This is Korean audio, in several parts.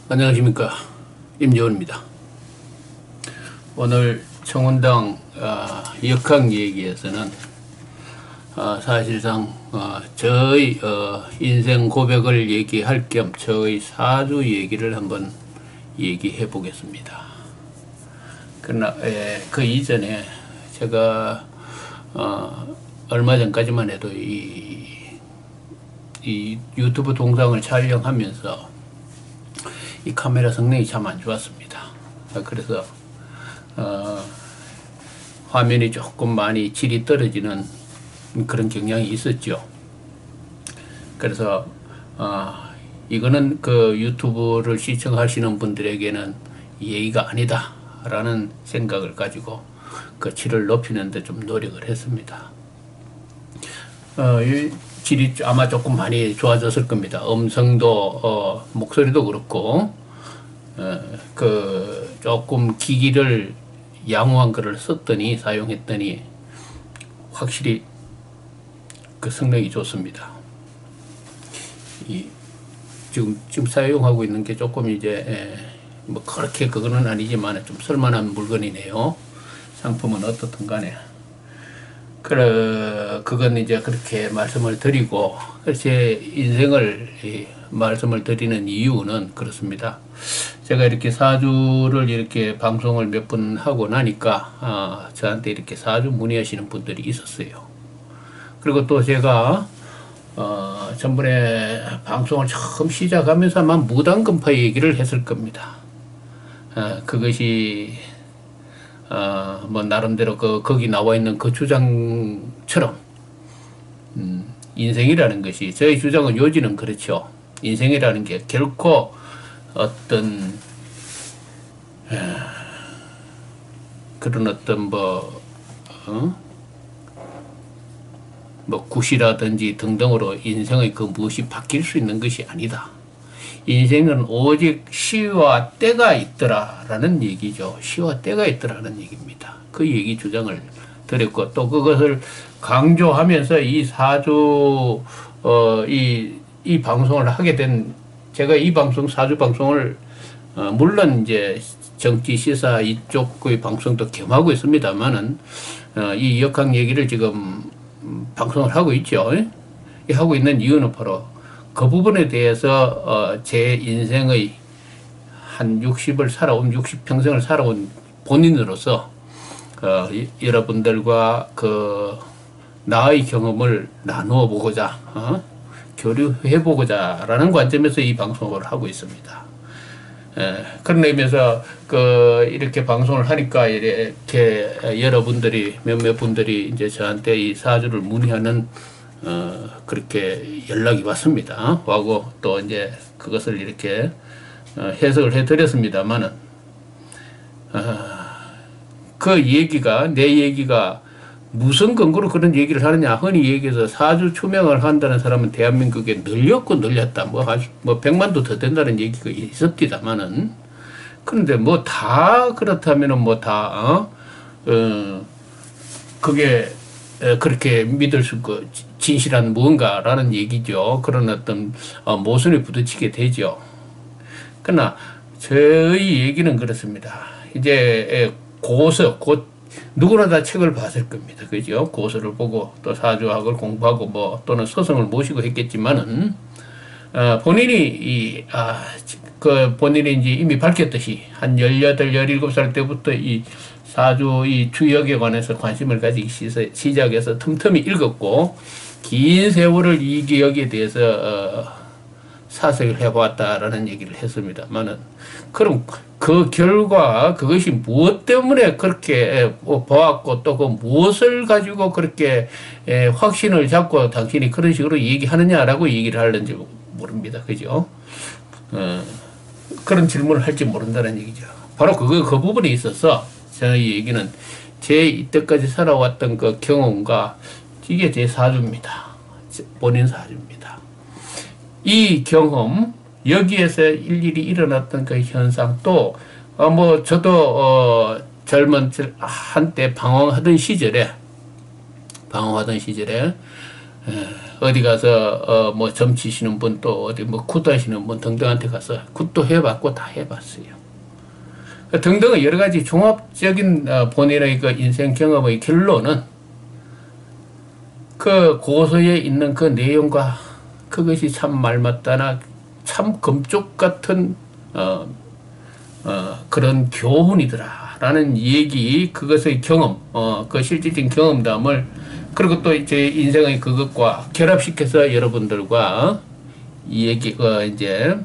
안녕하십니까, 임재원입니다. 오늘 청운당 역학 얘기에서는 사실상 저의 인생 고백을 얘기할 겸 저의 사주 얘기를 한번 얘기해 보겠습니다. 그러나 그 이전에 제가 얼마 전까지만 해도 이 유튜브 동영상을 촬영하면서 이 카메라 성능이 참 안 좋았습니다. 그래서 화면이 조금 많이 질이 떨어지는 그런 경향이 있었죠. 그래서 이거는 그 유튜브를 시청하시는 분들에게는 예의가 아니다 라는 생각을 가지고 그 질을 높이는 데 좀 노력을 했습니다. 이 질이 아마 조금 많이 좋아졌을 겁니다. 음성도 목소리도 그렇고 그 조금 기기를 양호한 거를 썼더니 사용했더니 확실히 그 성능이 좋습니다. 지금 사용하고 있는 게 조금 이제 뭐 그렇게 그거는 아니지만 좀 쓸만한 물건이네요. 상품은 어떻든 간에. 그건 이제 그렇게 말씀을 드리고, 제 인생을 말씀을 드리는 이유는 그렇습니다. 제가 이렇게 사주를 이렇게 방송을 몇 번 하고 나니까 저한테 이렇게 사주 문의하시는 분들이 있었어요. 그리고 또 제가 전번에 방송을 처음 시작하면서 아마 무당금파 얘기를 했을 겁니다. 그것이 뭐 나름대로 거기 나와 있는 그 주장처럼 인생이라는 것이, 저희 주장은 요지는 그렇죠. 인생이라는 게 결코 어떤 그런 어떤 뭐 굿이라든지 등등으로 인생의 그 무엇이 바뀔 수 있는 것이 아니다. 인생은 오직 시와 때가 있더라라는 얘기죠. 시와 때가 있더라는 얘기입니다. 그 얘기 주장을 드렸고, 또 그것을 강조하면서 이 사주 이 방송을 하게 된, 제가 이 방송 사주 방송을 물론 이제 정치 시사 이쪽의 방송도 겸하고 있습니다만은 이 역학 얘기를 지금 방송을 하고 있죠. 하고 있는 이유는 바로 그 부분에 대해서 제 인생의 한 60평생을 살아온 본인으로서 여러분들과 그 나의 경험을 나누어 보고자 교류해 보고자 라는 관점에서 이 방송을 하고 있습니다. 그런 의미에서 이렇게 방송을 하니까 이렇게 여러분들이 몇몇 분들이 이제 저한테 이 사주를 문의하는 그렇게 연락이 왔습니다. 하고 또 이제 그것을 이렇게 해석을 해드렸습니다만은 그 얘기가, 내 얘기가 무슨 근거로 그런 얘기를 하느냐. 흔히 얘기해서 사주 추명을 한다는 사람은 대한민국에 늘렸고 늘렸다. 뭐 100만도 더 된다는 얘기가 있었디다마는, 그런데 뭐 다 그렇다면은 뭐 다 그게 그렇게 믿을 수 있고 진실한 무언가라는 얘기죠. 그런 어떤 모순에 부딪히게 되죠. 그러나 저희 얘기는 그렇습니다. 이제 누구나 다 책을 봤을 겁니다. 그죠? 고서를 보고 또 사주학을 공부하고 뭐 또는 스승을 모시고 했겠지만은 본인이 본인이 이제 이미 밝혔듯이 한 18, 17살 때부터 이 사주 이 주역에 관해서 관심을 가지기 시작해서 틈틈이 읽었고, 긴 세월을 이 기억에 대해서 사색을 해보았다라는 얘기를 했습니다만은, 그럼 그 결과 그것이 무엇 때문에 그렇게 보았고 또 그 무엇을 가지고 그렇게 확신을 잡고 당신이 그런 식으로 얘기하느냐라고 얘기를 하는지 모릅니다. 그죠? 그런 질문을 할지 모른다는 얘기죠. 바로 그 부분에 있어서 저희 얘기는 제 이때까지 살아왔던 그 경험과 이게 제 사주입니다. 본인 사주입니다. 이 경험, 여기에서 일일이 일어났던 그 현상, 또 뭐 저도 젊은 한때 방황하던 시절에 어디 가서 뭐 점치시는 분 또 어디 뭐 굿하시는 분 등등한테 가서 굿도 해봤고 다 해봤어요. 등등의 여러 가지 종합적인 본인의 그 인생 경험의 결론은 그 고서에 있는 그 내용과 그것이 참 말맞다나 참 금쪽 같은 그런 교훈이더라라는 얘기, 그것의 경험, 그 실질적인 경험담을, 그리고 또 이제 인생의 그것과 결합시켜서 여러분들과 이 얘기, 이제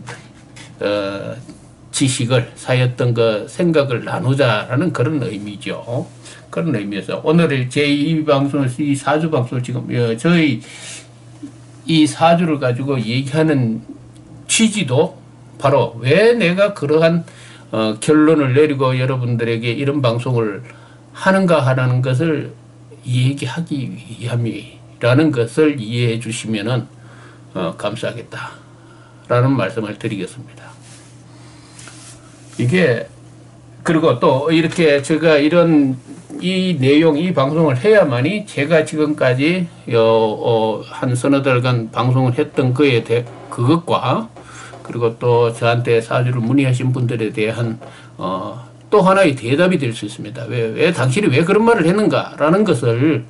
지식을, 쌓였던 그 생각을 나누자라는 그런 의미죠. 그런 의미에서 오늘 제2방송을, 이 4주 방송을 지금 저희 이 4주를 가지고 얘기하는 취지도 바로 왜 내가 그러한 결론을 내리고 여러분들에게 이런 방송을 하는가 하는 것을 얘기하기 위함이라는 것을 이해해 주시면은 감사하겠다라는 말씀을 드리겠습니다. 이게, 그리고 또 이렇게 제가 이런 이 내용, 이 방송을 해야만이 제가 지금까지 한 서너 달간 방송을 했던 그것과, 그리고 또 저한테 사주를 문의하신 분들에 대한 또 하나의 대답이 될 수 있습니다. 왜 당신이 왜 그런 말을 했는가라는 것을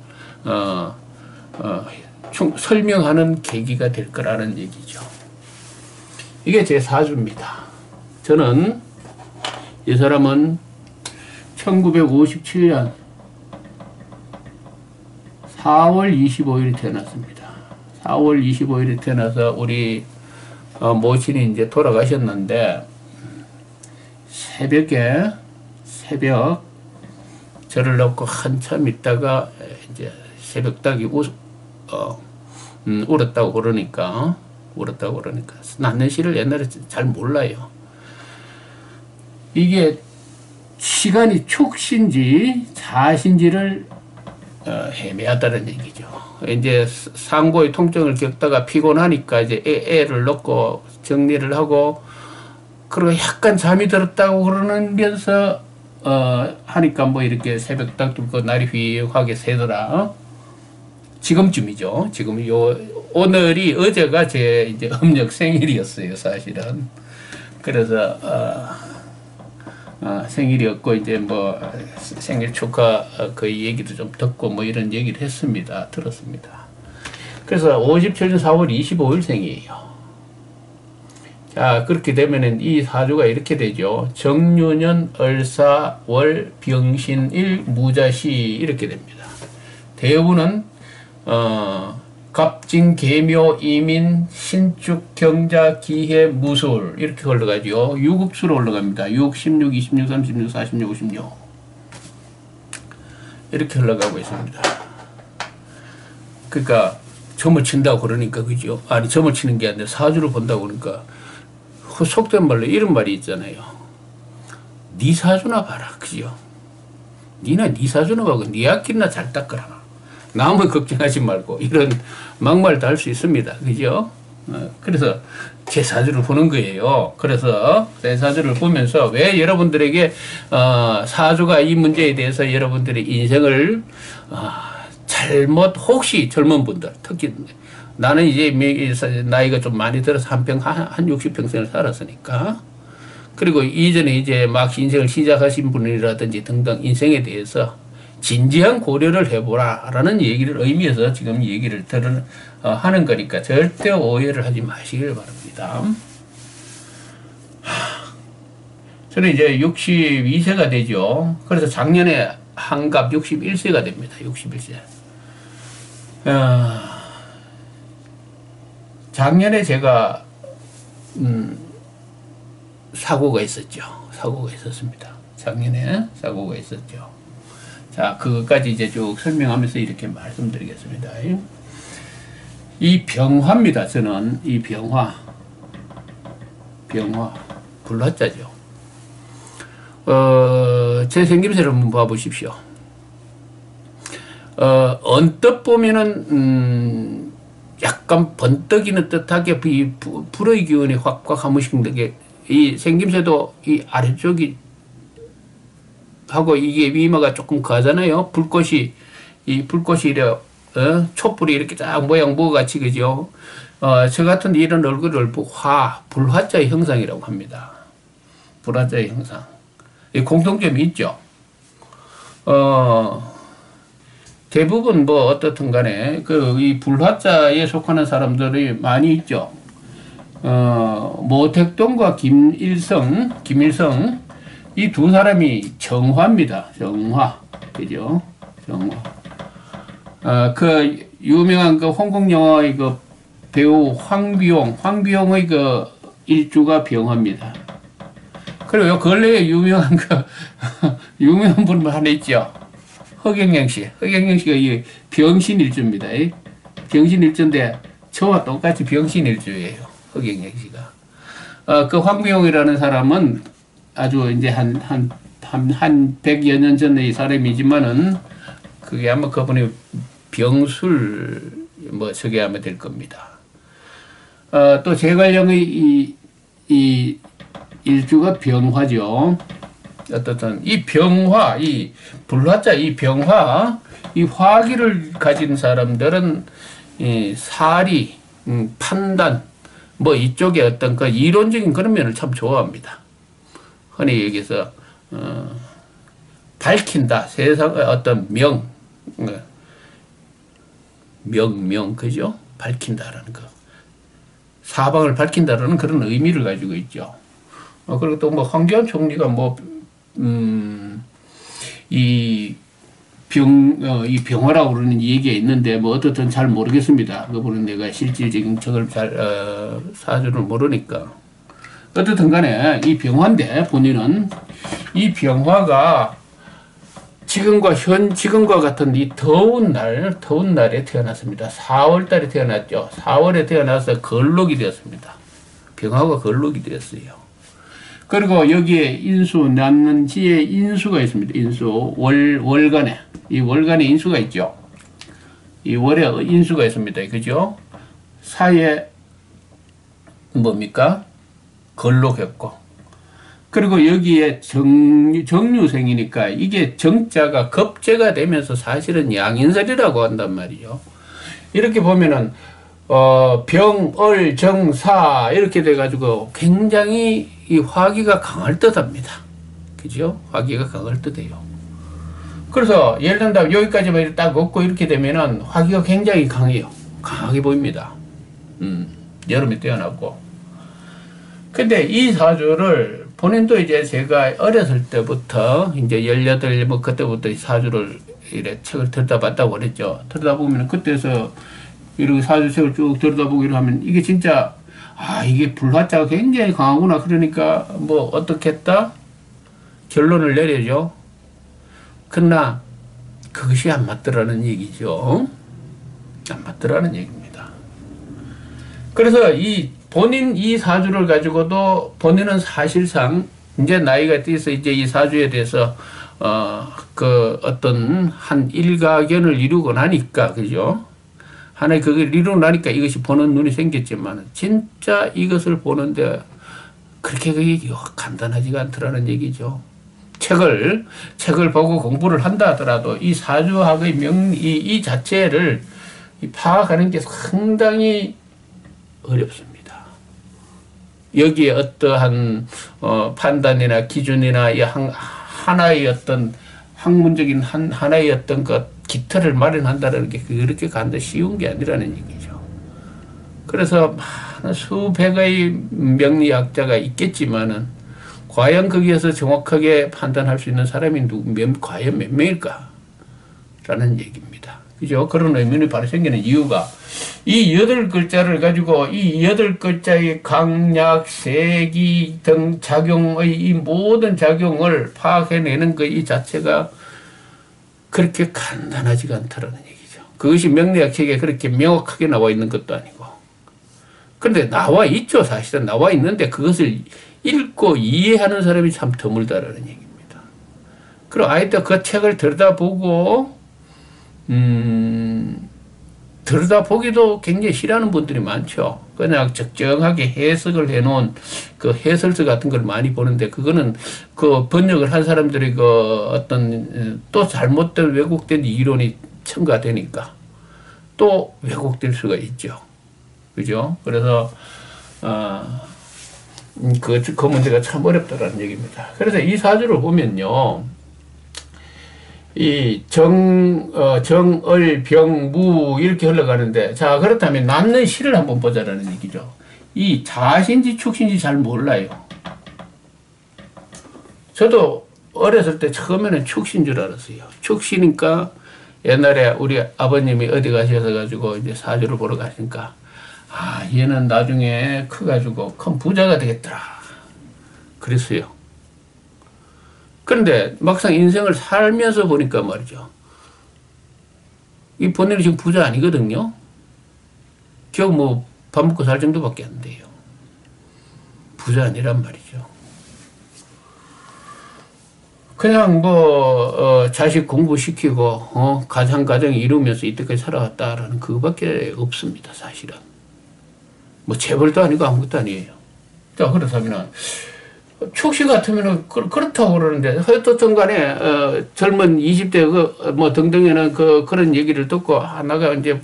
설명하는 계기가 될 거라는 얘기죠. 이게 제 사주입니다. 저는, 이 사람은 1957년 4월 25일에 태어났습니다. 4월 25일에 태어나서 우리 모친이 이제 돌아가셨는데, 새벽 절을 넣고 한참 있다가 이제 새벽닭이 울었다고 그러니까 낳는 시를 옛날에 잘 몰라요. 이게 시간이 촉신지 자신지를 헤매하다는 얘기죠. 이제 상고의 통증을 겪다가 피곤하니까 이제 애를 넣고 정리를 하고, 그리고 약간 잠이 들었다고 그러면서 하니까 뭐 이렇게 새벽딱 들고 날이 휘하게 새더라. 지금쯤이죠. 지금 오늘이, 어제가 제 이제 음력 생일이었어요, 사실은. 그래서 생일이었고, 이제 뭐 생일 축하 그 얘기도 좀 듣고 뭐 이런 얘기를 들었습니다. 그래서 57년 4월 25일 생이에요. 자, 그렇게 되면은 이 사주가 이렇게 되죠. 정유년, 을사, 월, 병신일, 무자시 이렇게 됩니다. 대부분은 갑진, 계묘, 이민, 신축, 경자, 기해, 무술 이렇게 흘러가죠. 유급수로 올라갑니다. 6, 16, 26, 36, 46, 56 이렇게 흘러가고 있습니다. 그러니까 점을 친다고 그러니까, 그죠? 아니, 점을 치는 게 아니라 사주를 본다고 그러니까, 속된 말로 이런 말이 있잖아요. 네 사주나 봐라, 그죠? 니나 네 사주나 보고 네 앞길이나 잘 닦아라. 남을 걱정하지 말고, 이런 막말도 할 수 있습니다. 그죠? 그래서 제 사주를 보는 거예요. 그래서 제 사주를 보면서 왜 여러분들에게 사주가 이 문제에 대해서 여러분들의 인생을 잘못, 혹시 젊은 분들, 특히 나는 이제 나이가 좀 많이 들어서 한 60평생을 살았으니까, 그리고 이전에 이제 막 인생을 시작하신 분이라든지 등등 인생에 대해서 진지한 고려를 해보라 라는 얘기를 의미해서 지금 얘기를 하는 거니까 절대 오해를 하지 마시길 바랍니다. 저는 이제 62세가 되죠. 그래서 작년에 한갑 61세가 됩니다. 61세. 작년에 제가 사고가 있었죠. 사고가 있었습니다. 작년에 사고가 있었죠. 자, 그것까지 이제 쭉 설명하면서 이렇게 말씀드리겠습니다. 이 병화입니다. 저는 이 병화, 불화자죠. 제 생김새를 한번 봐보십시오. 언뜻 보면은 약간 번뜩이는 듯하게 불의 기운이 확확 한 번씩 되게, 이 생김새도 이 아래쪽이 하고 이게 위마가 조금 가잖아요. 불꽃이 이래 촛불이 이렇게 쫙 모양 무같이 그죠? 저 같은 이런 얼굴을 불화자의 형상이라고 합니다. 불화자의 형상. 이 공통점이 있죠. 대부분 뭐 어떻든 간에 이 불화자에 속하는 사람들이 많이 있죠. 모택동과 김일성 이 두 사람이 정화입니다. 정화. 그죠? 정화. 그 유명한 그 홍콩 영화의 그 배우 황비용의 그 일주가 병화입니다. 그리고 요 근래에 유명한 유명한 분 하나 있죠. 허경영 씨가 이 병신일주입니다. 병신일주인데 저와 똑같이 병신일주예요. 허경영 씨가. 그 황비용이라는 사람은 아주 이제 한 100여 년 전의 사람이지만은 그게 아마 그분이 병술 뭐 저게 아마 될 겁니다. 또 제갈량의 이 일주가 병화죠. 어떻든 이 병화, 이 불화자, 이 병화, 이 화기를 가진 사람들은 이 사리, 판단, 뭐 이쪽에 어떤 그 이론적인 그런 면을 참 좋아합니다. 흔히 여기서 밝힌다, 세상의 어떤 명, 그죠? 밝힌다라는 거, 사방을 밝힌다라는 그런 의미를 가지고 있죠. 그리고 또 뭐 황교안 총리가 뭐 이 병화라고 그러는 얘기가 있는데 뭐 어떻든 잘 모르겠습니다. 그분은 내가 실질적인 적을 사주를 모르니까. 어떻든 간에 이 병화인데 본인은 이 병화가 지금과 같은 이 더운 날에 태어났습니다. 4월 달에 태어났죠. 4월에 태어나서 걸록이 되었습니다. 병화가 걸록이 되었어요. 그리고 여기에 인수, 남는지에 인수가 있습니다. 인수, 월간에. 이 월간에 인수가 있죠. 이 월에 인수가 있습니다. 그죠? 사에 뭡니까? 걸록했고. 그리고 여기에 정유생이니까 이게 정자가 겁재가 되면서 사실은 양인설이라고 한단 말이죠. 이렇게 보면은, 병, 얼, 정, 사, 이렇게 돼가지고 굉장히 이 화기가 강할 듯 합니다. 그죠? 화기가 강할 듯 해요. 그래서 예를 든다면 여기까지만 딱 긋고 이렇게 되면은 화기가 굉장히 강해요. 강하게 보입니다. 여름에 태어났고. 근데 이 사주를 본인도 이제 제가 어렸을 때부터 이제 18, 뭐 그때부터 이 사주를 이래 책을 들여다봤다고 그랬죠. 들여다보면 그때서 이렇게 사주책을 쭉 들여다보고 이러면 이게 진짜 이게 불화자가 굉장히 강하구나. 그러니까 뭐 어떻게 했다? 결론을 내려죠. 그러나 그것이 안 맞더라는 얘기죠. 안 맞더라는 얘기입니다. 그래서 본인 이 사주를 가지고도 본인은 사실상 이제 나이가 들어서 이제 이 사주에 대해서 그 어떤 한 일가견을 이루고 나니까 그죠? 하나의 그걸 이루고 나니까 이것이 보는 눈이 생겼지만 진짜 이것을 보는데 그렇게 그게 간단하지가 않더라는 얘기죠. 책을 보고 공부를 한다 하더라도 이 사주학의 이 자체를 파악하는 게 상당히 어렵습니다. 여기에 어떠한 판단이나 기준이나 하나의 어떤 학문적인 하나의 어떤 것 기틀을 마련한다는 게 그렇게 간다 쉬운 게 아니라는 얘기죠. 그래서 많은 수백의 명리학자가 있겠지만은 과연 거기에서 정확하게 판단할 수 있는 사람이 과연 몇 명일까? 라는 얘기입니다. 그죠? 그런 의문이 바로 생기는 이유가 이 8글자를 가지고 이 8글자의 강약, 세기 등 작용의 이 모든 작용을 파악해내는 그 이 자체가 그렇게 간단하지가 않다라는 얘기죠. 그것이 명리학책에 그렇게 명확하게 나와 있는 것도 아니고. 그런데 나와 있죠. 사실은 나와 있는데 그것을 읽고 이해하는 사람이 참 드물다라는 얘기입니다. 그리고 아이들 그 책을 들여다보고 들여다보기도 굉장히 싫어하는 분들이 많죠. 그냥 적정하게 해석을 해놓은 그 해설서 같은 걸 많이 보는데 그거는 그 번역을 한 사람들이 그 어떤 또 잘못된 왜곡된 이론이 첨가되니까 또 왜곡될 수가 있죠. 그죠? 그래서, 그 문제가 참 어렵다라는 얘기입니다. 그래서 이 사주를 보면요. 이 정을, 병, 무 이렇게 흘러가는데, 자, 그렇다면 낳는 시를 한번 보자라는 얘기죠. 이 자신지 축신지 잘 몰라요. 저도 어렸을 때 처음에는 축신 줄 알았어요. 축시니까 옛날에 우리 아버님이 어디 가셔서 가지고 이제 사주를 보러 가시니까, 아, 얘는 나중에 커가지고 큰 부자가 되겠더라. 그랬어요. 그런데 막상 인생을 살면서 보니까 말이죠. 이 본인은 지금 부자 아니거든요. 겨우 뭐 밥 먹고 살 정도밖에 안 돼요. 부자 아니란 말이죠. 그냥 뭐 자식 공부시키고 가정 이루면서 이때까지 살아왔다라는 그거밖에 없습니다. 사실은. 뭐 재벌도 아니고 아무것도 아니에요. 자, 그렇다면 축시 같으면은 그렇다고 그러는데 어떻든 간에 젊은 20대 뭐 등등에는 그런 얘기를 듣고 나가 이제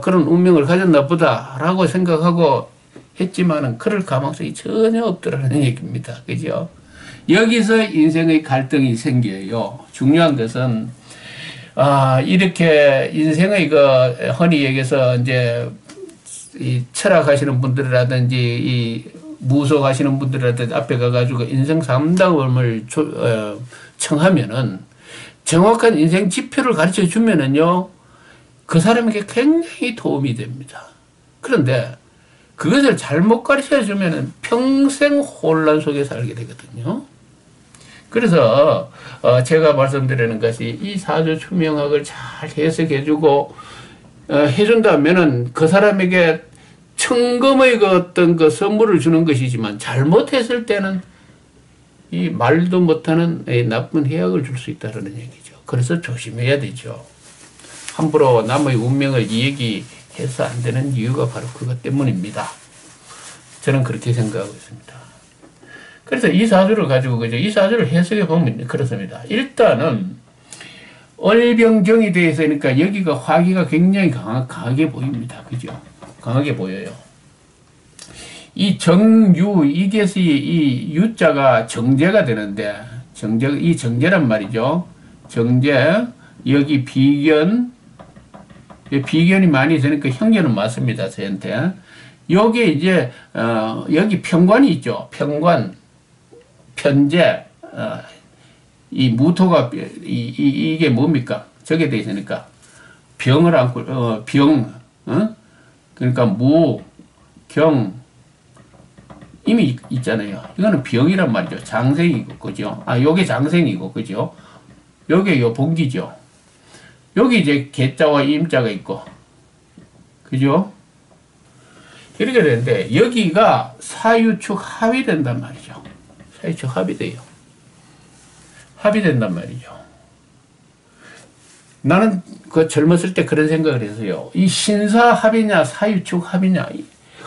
그런 운명을 가졌나 보다라고 생각하고 했지만은 그럴 가망성이 전혀 없더라는 얘기입니다. 그죠? 여기서 인생의 갈등이 생겨요. 중요한 것은 이렇게 인생의 흔히 얘기해서 이제 이 철학하시는 분들이라든지 이 무속하시는 분들한테 앞에 가가지고 인생 상담을 청하면은 정확한 인생 지표를 가르쳐 주면은요, 그 사람에게 굉장히 도움이 됩니다. 그런데 그것을 잘못 가르쳐 주면은 평생 혼란 속에 살게 되거든요. 그래서 제가 말씀드리는 것이 이 사주 추명학을 잘 해석해 주고 해준다면은 그 사람에게 천금의 어떤 선물을 주는 것이지만 잘못했을 때는 이 말도 못하는 나쁜 해악을 줄 수 있다는 얘기죠. 그래서 조심해야 되죠. 함부로 남의 운명을 이야기해서 안 되는 이유가 바로 그것 때문입니다. 저는 그렇게 생각하고 있습니다. 그래서 이 사주를 가지고 그죠? 이 사주를 해석해 보면 그렇습니다. 일단은 얼병정이 되어 있으니까 여기가 화기가 굉장히 강하게 보입니다. 그죠? 강하게 보여요. 이 정유, 이게서 이 유자가 정제가 되는데, 이 정제란 말이죠. 정제, 여기 비견, 비견이 많이 되니까 형견은 맞습니다. 저한테. 여기에 이제, 여기 편관이 있죠. 편관, 편제, 이 무토가, 이게 뭡니까? 저게 돼 있으니까. 병을 안고, 그러니까 무, 경, 이미 있잖아요. 이거는 병이란 말이죠. 장생이고, 그죠? 요게 장생이고, 그죠? 요게 요 복기죠. 여기 이제 개자와 임자가 있고, 그죠? 이렇게 되는데, 여기가 사유축 합의된단 말이죠. 사유축 합의돼요. 합의된단 말이죠. 나는 젊었을 때 그런 생각을 했어요. 이 신사 합이냐, 사유축 합이냐,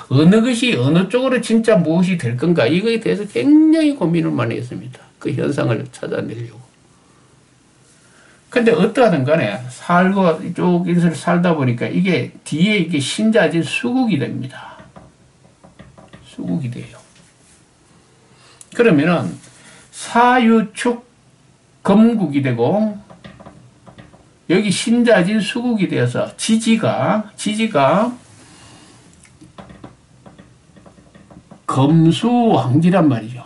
어느 것이 어느 쪽으로 진짜 무엇이 될 건가, 이거에 대해서 굉장히 고민을 많이 했습니다. 그 현상을 찾아내려고. 근데 어떠하든 간에 살고 이쪽 인생을 살다 보니까 이게 뒤에 이게 신자진 수국이 됩니다. 수국이 돼요. 그러면은 사유축 금국이 되고 여기 신자진 수국이 되어서 지지가 금수왕지란 말이죠.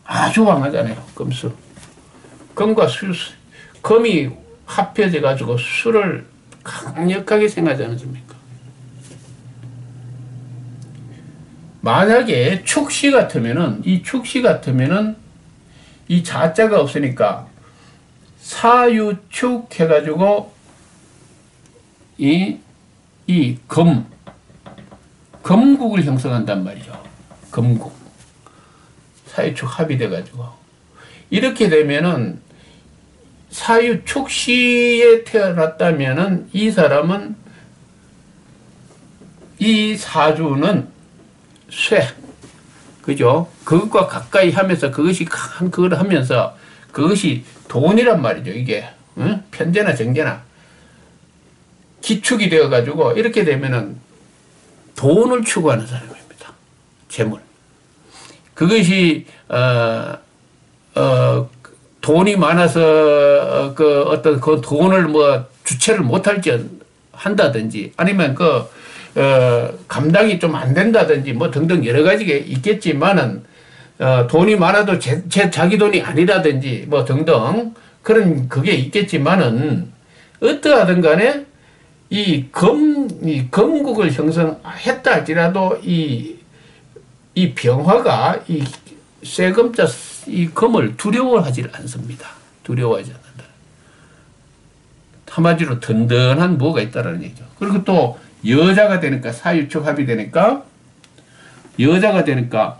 아주 왕하잖아요. 금수. 금과 금이 합해져 가지고 수를 강력하게 생각하지 않습니까? 만약에 축시 같으면은 이 자자가 없으니까 사유축 해가지고 이 금국을 형성한단 말이죠. 금국. 사유축 합이 돼가지고. 이렇게 되면은 사유축시에 태어났다면은 이 사람은 이 사주는 쇠. 그죠? 그것과 가까이 하면서 그것이 그걸 하면서 그것이 돈이란 말이죠. 이게. 응? 편제나 정제나. 기축이 되어가지고 이렇게 되면은 돈을 추구하는 사람입니다. 재물. 그것이 돈이 많아서 그 어떤 그 돈을 뭐 주체를 못할지 한다든지 아니면 그 감당이 좀 안 된다든지 뭐 등등 여러 가지가 있겠지만은 돈이 많아도 자기 돈이 아니라든지 뭐 등등 그런 그게 있겠지만은 어떠하든 간에 이 건국을 형성했다 할지라도 이 병화가 이 세금자 이 금을 두려워하지 않습니다. 두려워하지 않는다. 한마디로 든든한 뭐가 있다라는 얘기죠. 그리고 또 여자가 되니까 사유축 합이 되니까 여자가 되니까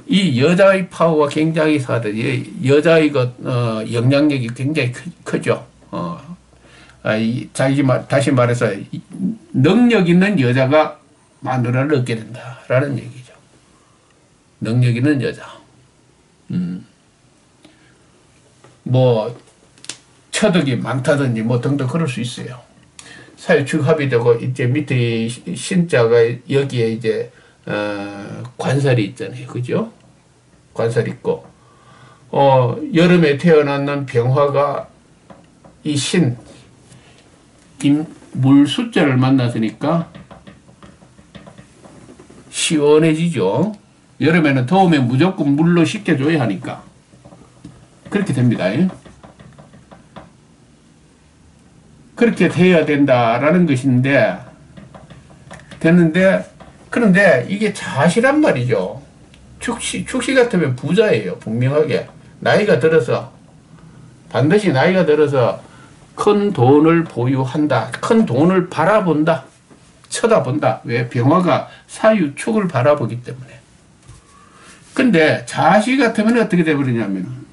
이 여자의 파워가 굉장히 사더니 여자의 영향력이 굉장히 크죠. 다시 말해서 능력 있는 여자가 마누라를 얻게 된다라는 얘기죠. 능력 있는 여자. 뭐 처덕이 많다든지 뭐 등등 그럴 수 있어요. 사유축 합이 되고 이제 밑에 신자가 여기에 이제 관살이 있잖아요. 그죠? 관살이 있고 여름에 태어났는 병화가 이 물 숫자를 만났으니까 시원해지죠. 여름에는 더우면 무조건 물로 식혀줘야 하니까 그렇게 됩니다. 그렇게 돼야 된다라는 것인데 그런데 이게 자시란 말이죠. 축시 같으면 부자예요. 분명하게 반드시 나이가 들어서 큰 돈을 보유한다. 큰 돈을 바라본다. 쳐다본다. 왜? 병화가 사유축을 바라보기 때문에. 근데 자시 같으면 어떻게 돼버리냐면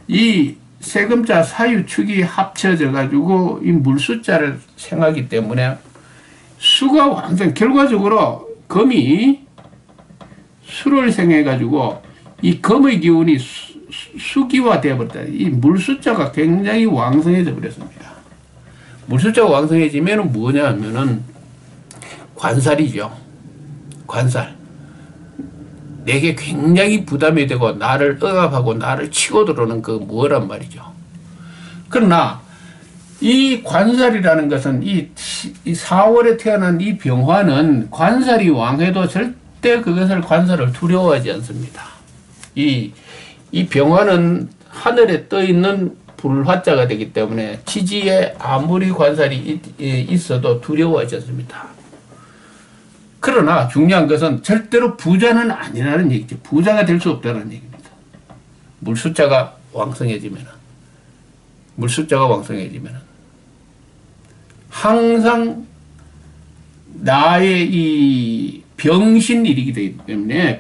이 세금자 사유축이 합쳐져 가지고 이 물숫자를 생하기 때문에 수가 완전 결과적으로 금이 수를 생해 가지고 이 금의 기운이 수기화 되어버렸다. 이 물숫자가 굉장히 왕성해져 버렸습니다. 물숫자가 왕성해지면 뭐냐 하면은 관살이죠. 관살. 내게 굉장히 부담이 되고 나를 억압하고 나를 치고 들어오는 그 뭐란 말이죠. 그러나 이 관살이라는 것은 이 4월에 태어난 이 병화는 관살이 왕해도 절대 관살을 두려워하지 않습니다. 이 병화는 하늘에 떠 있는 불화자가 되기 때문에 지지에 아무리 관살이 있어도 두려워하지 않습니다. 그러나 중요한 것은 절대로 부자는 아니라는 얘기죠. 부자가 될 수 없다는 얘기입니다. 물숫자가 왕성해지면은 항상 나의 이 병신일이기 때문에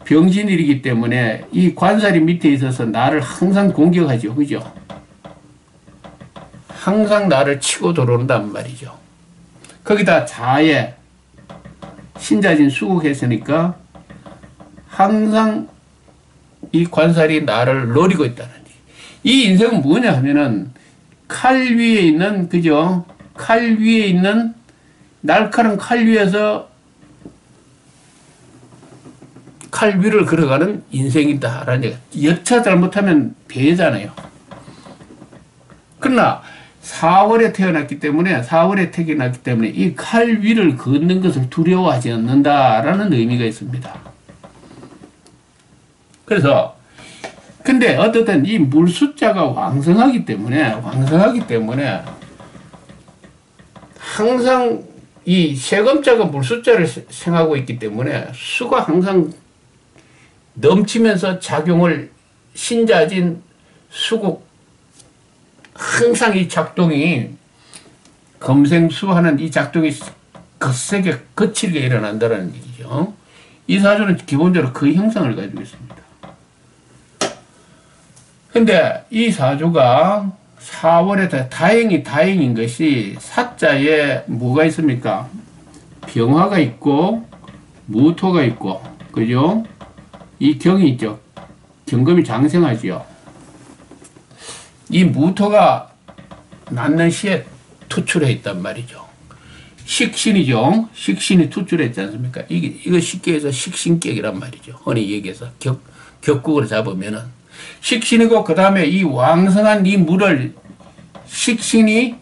병신일이기 때문에 이 관살이 밑에 있어서 나를 항상 공격하죠. 그죠? 항상 나를 치고 들어온단 말이죠. 거기다 자에 신자진 수국했으니까 항상 이 관살이 나를 노리고 있다는 얘기. 이 인생은 뭐냐 하면은 칼 위에 있는 그죠? 칼 위에 있는 날카로운 칼 위에서 칼 위를 걸어가는 인생이다라는 얘기. 여차 잘못하면 배잖아요. 그러나 4월에 태어났기 때문에 이 칼 위를 걷는 것을 두려워하지 않는다라는 의미가 있습니다. 그래서 근데 어쨌든 이 물숫자가 왕성하기 때문에 항상 이 세금자가 물숫자를 생하고 있기 때문에 수가 항상 넘치면서 작용을 신자진 수국 항상 이 작동이 검생수하는 이 작동이 거세게 거칠게 일어난다는 얘기죠. 이 사주는 기본적으로 그 형상을 가지고 있습니다. 근데 이 사주가 4월에 다행인 것이 사자에 뭐가 있습니까? 병화가 있고 무토가 있고 그죠? 이 경이 있죠. 경금이 장생하지요. 이 무토가 낳는 시에 투출해 있단 말이죠. 식신이죠. 식신이 투출했지 않습니까? 이거 쉽게 해서 식신격이란 말이죠. 흔히 얘기해서 격국으로 잡으면은 식신이고, 그 다음에 이 왕성한 이 물을 식신이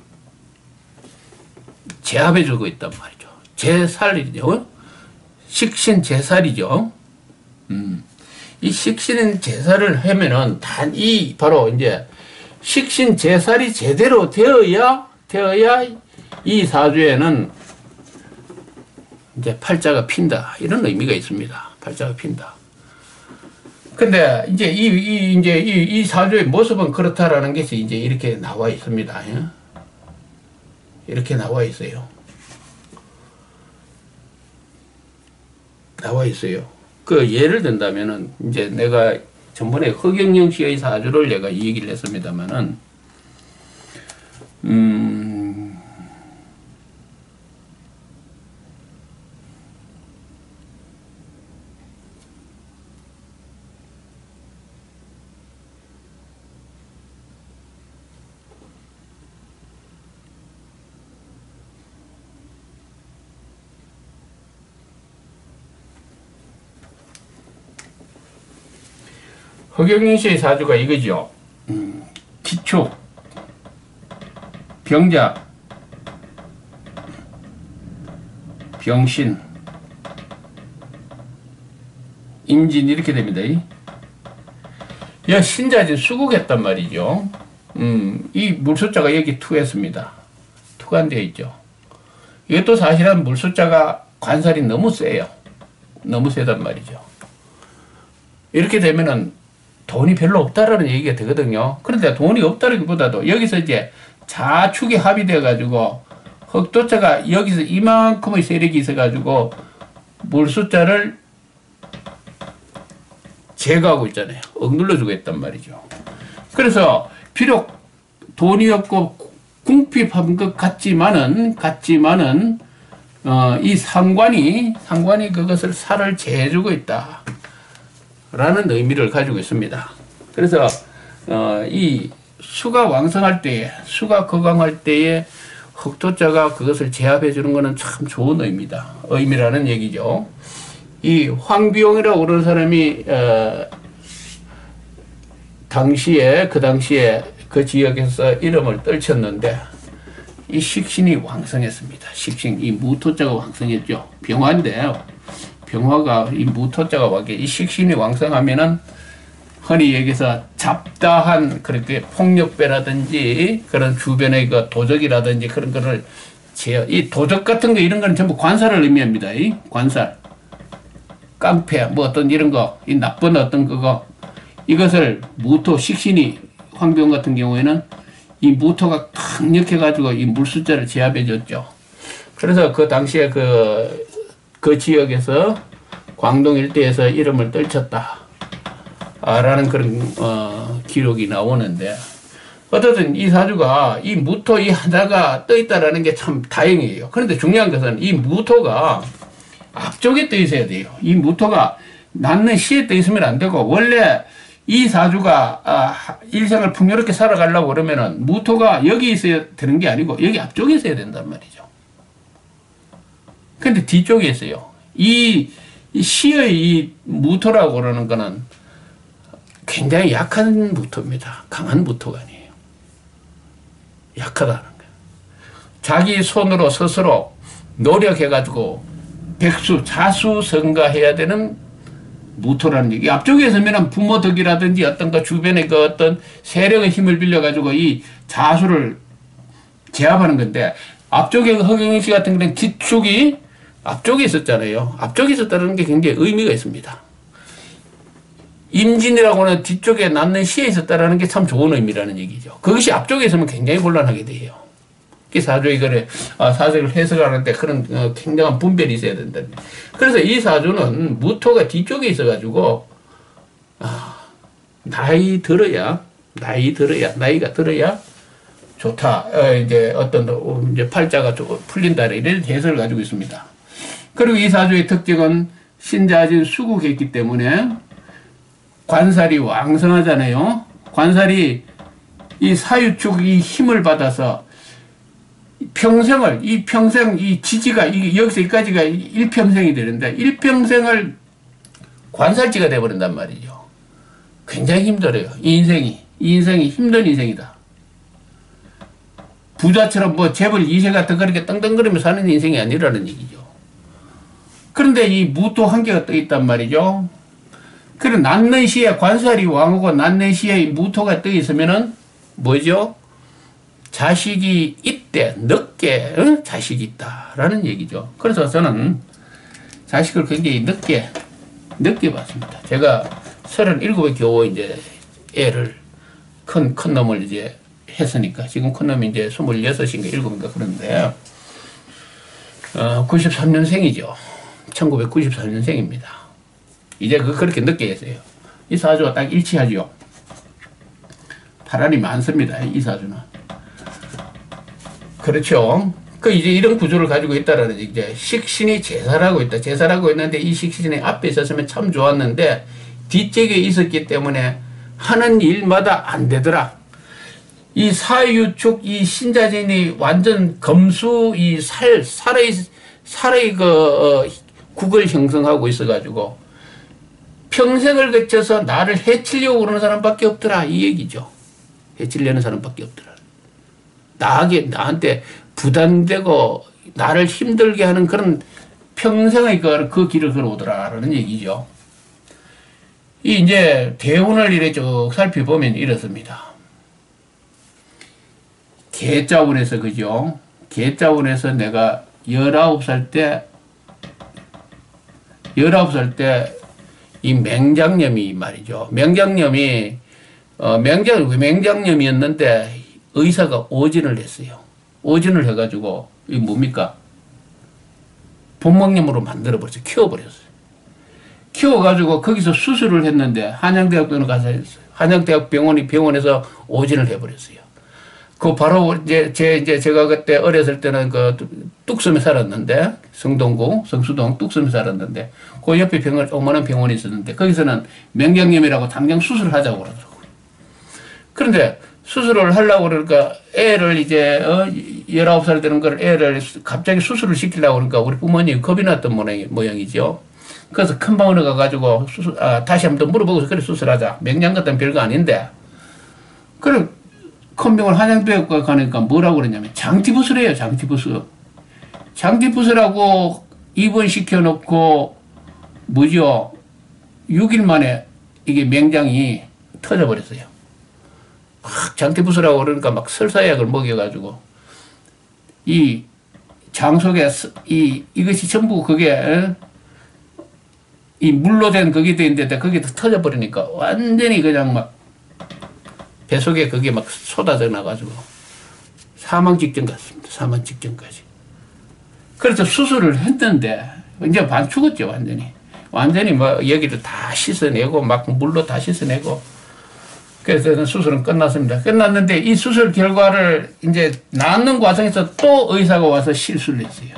제압해 주고 있단 말이죠. 제살이죠. 식신 제살이죠. 이 식신 제살을 하면은 바로 이제 식신 제살이 제대로 되어야 이 사주에는 이제 팔자가 핀다, 이런 의미가 있습니다. 팔자가 핀다. 근데 이제 이 사주의 모습은 그렇다라는 것이 이제 이렇게 나와 있습니다. 예? 이렇게 나와 있어요. 그 예를 든다면은 이제 내가 전번에 허경영 씨의 사주를 내가 이 얘기를 했습니다만은, 허경영 씨의 사주가 이거죠. 기축, 병자, 병신, 임진, 이렇게 됩니다. 신자진 수국했단 말이죠. 이 물숫자가 여기 투했습니다. 투가 안 되어 있죠. 이것도 사실은 물숫자가 관살이 너무 세요. 너무 세단 말이죠. 이렇게 되면은 돈이 별로 없다라는 얘기가 되거든요. 그런데 돈이 없다기보다도 여기서 이제 자축이 합의되어 가지고 흑도자가 여기서 이만큼의 세력이 있어 가지고 물숫자를 제거하고 있잖아요. 억눌러주고 있단 말이죠. 그래서 비록 돈이 없고 궁핍한 것 같지만은 이 상관이 그것을 살을 재주고 있다 라는 의미를 가지고 있습니다. 그래서 이 수가 왕성할 때에, 수가 거강할 때에 흑토자가 그것을 제압해 주는 것은 참 좋은 의미라는 얘기죠. 이 황비용이라고 그러는 사람이 그 당시에 그 지역에서 이름을 떨쳤는데, 이 식신이 왕성했습니다. 식신, 이 무토자가 왕성했죠. 병화인데, 병화가 이 무토자가 와게, 이 식신이 왕성하면은 흔히 여기서 잡다한 그렇게 폭력배라든지 그런 주변의 그 도적이라든지 그런 거를 이 도적 같은 거 이런 거는 전부 관살을 의미합니다. 이 관살, 깡패, 뭐 어떤 이런 거, 이 나쁜 어떤 그거, 이것을 무토 식신이 황병 같은 경우에는 이 무토가 강력해가지고 이 물숫자를 제압해줬죠. 그래서 그 당시에 그 지역에서 광동 일대에서 이름을 떨쳤다 라는 그런 기록이 나오는데, 어쨌든 이 사주가 이 무토 이 하나가 떠 있다라는 게 참 다행이에요. 그런데 중요한 것은 이 무토가 앞쪽에 떠 있어야 돼요. 이 무토가 낳는 시에 떠 있으면 안 되고, 원래 이 사주가 일생을 풍요롭게 살아가려고 그러면은 무토가 여기 있어야 되는 게 아니고 여기 앞쪽에 있어야 된단 말이죠. 근데 뒤쪽에 있어요. 이 시의 이 무토라고 그러는 거는 굉장히 약한 무토입니다. 강한 무토가 아니에요. 약하다는 거예요. 자기 손으로 스스로 노력해가지고 자수성가해야 되는 무토라는 얘기. 앞쪽에 서면 부모 덕이라든지 어떤 그 주변의 그 어떤 세력의 힘을 빌려가지고 이 자수를 제압하는 건데, 앞쪽에 허경영 씨 같은 경우는 기축이 앞쪽에 있었잖아요. 앞쪽에 있었다는 게 굉장히 의미가 있습니다. 임진이라고는 뒤쪽에 낳는 시에 있었다는 게 참 좋은 의미라는 얘기죠. 그것이 앞쪽에 있으면 굉장히 곤란하게 돼요. 사주의 사주를 해석하는데 그런 굉장한 분별이 있어야 된다. 그래서 이 사주는 무토가 뒤쪽에 있어가지고 나이가 들어야 좋다. 이제 이제 팔자가 조금 풀린다. 이런 해석을 가지고 있습니다. 그리고 이 사주의 특징은 신자진 수국했기 때문에 관살이 왕성하잖아요. 관살이 이 사유축 이 힘을 받아서 평생 이 지지가 여기서 여기까지가 일평생이 되는데 일평생을 관살지가 돼버린단 말이죠. 굉장히 힘들어요. 이 인생이 힘든 인생이다. 부자처럼 뭐 재벌 2세 같은 그렇게 떵떵거리며 사는 인생이 아니라는 얘기죠. 그런데 이 무토 한계가 떠 있단 말이죠. 그래 낳는 시에 관살이 왕하고 낳는 시에 무토가 떠 있으면은 뭐죠? 자식이 이때 늦게 자식이 있다라는 얘기죠. 그래서 저는 자식을 굉장히 늦게 봤습니다. 제가 37에 겨우 이제 애를 큰 놈을 이제 했으니까 지금 큰 놈이 이제 26인가 7인가 그런데 93년생이죠. 1994년생입니다. 이제 그렇게 늦게 했어요. 이 사주와 딱 일치하죠. 파란이 많습니다. 이 사주는. 그렇죠. 이제 이런 구조를 가지고 있다라는 이제 식신이 제사라고 있다. 제사라고 했는데 이 식신이 앞에 있었으면 참 좋았는데 뒷쪽에 있었기 때문에 하는 일마다 안 되더라. 이 사유축 이 신자진이 완전 검수 이 살의 국을 형성하고 있어가지고 평생을 거쳐서 나를 해치려고 그러는 사람밖에 없더라 이 얘기죠. 해치려는 사람밖에 없더라. 나한테 부담되고 나를 힘들게 하는 그런 평생의 그 길을 걸어오더라라는 얘기죠. 이제 대운을 이래 쭉 살펴보면 이렇습니다. 계자운에서 그죠? 계자운에서 내가 19살 때 이 맹장염이 말이죠. 맹장염이 맹장염이었는데 의사가 오진을 했어요. 오진을 해가지고 이 뭡니까? 본막염으로 만들어버렸어요. 키워버렸어요. 키워가지고 거기서 수술을 했는데 한양대학병원 가서 했어요. 한양대학 병원에서 오진을 해버렸어요. 바로 제가 그때 어렸을 때는 뚝섬에 살았는데 성수동 뚝섬에 살았는데 그 옆에 조그마한 병원이 있었는데 거기서는 맹장염이라고 당장 수술을 하자고 그러더라고요. 그런데 수술을 하려고 그러니까 애를 이제 19살 되는 걸 애를 갑자기 수술을 시키려고 그러니까 우리 부모님이 겁이 났던 모양이죠. 그래서 큰 병원에 가가지고 다시 한번 물어보고서 그래 수술하자. 맹장 같은 별거 아닌데. 그래 큰 병원 한양대학교 가니까 뭐라고 그러냐면 장티부스래요. 장티부스라고 입원시켜놓고 뭐죠 6일 만에 이게 맹장이 터져버렸어요. 막 장티부스라고 그러니까 막 설사약을 먹여가지고 이 장 속에 이것이 전부 그게 이 물로 된 그게 돼 있는데 그게 터져버리니까 완전히 그냥 막 배 속에 그게 막 쏟아져 나가지고 사망 직전 같습니다. 사망 직전까지. 그래서 수술을 했는데 이제 반 죽었죠. 완전히 뭐 여기를 다 씻어내고 막 물로 다 씻어내고 그래서 수술은 끝났습니다. 끝났는데 이 수술 결과를 이제 낳는 과정에서 또 의사가 와서 실수를 했어요.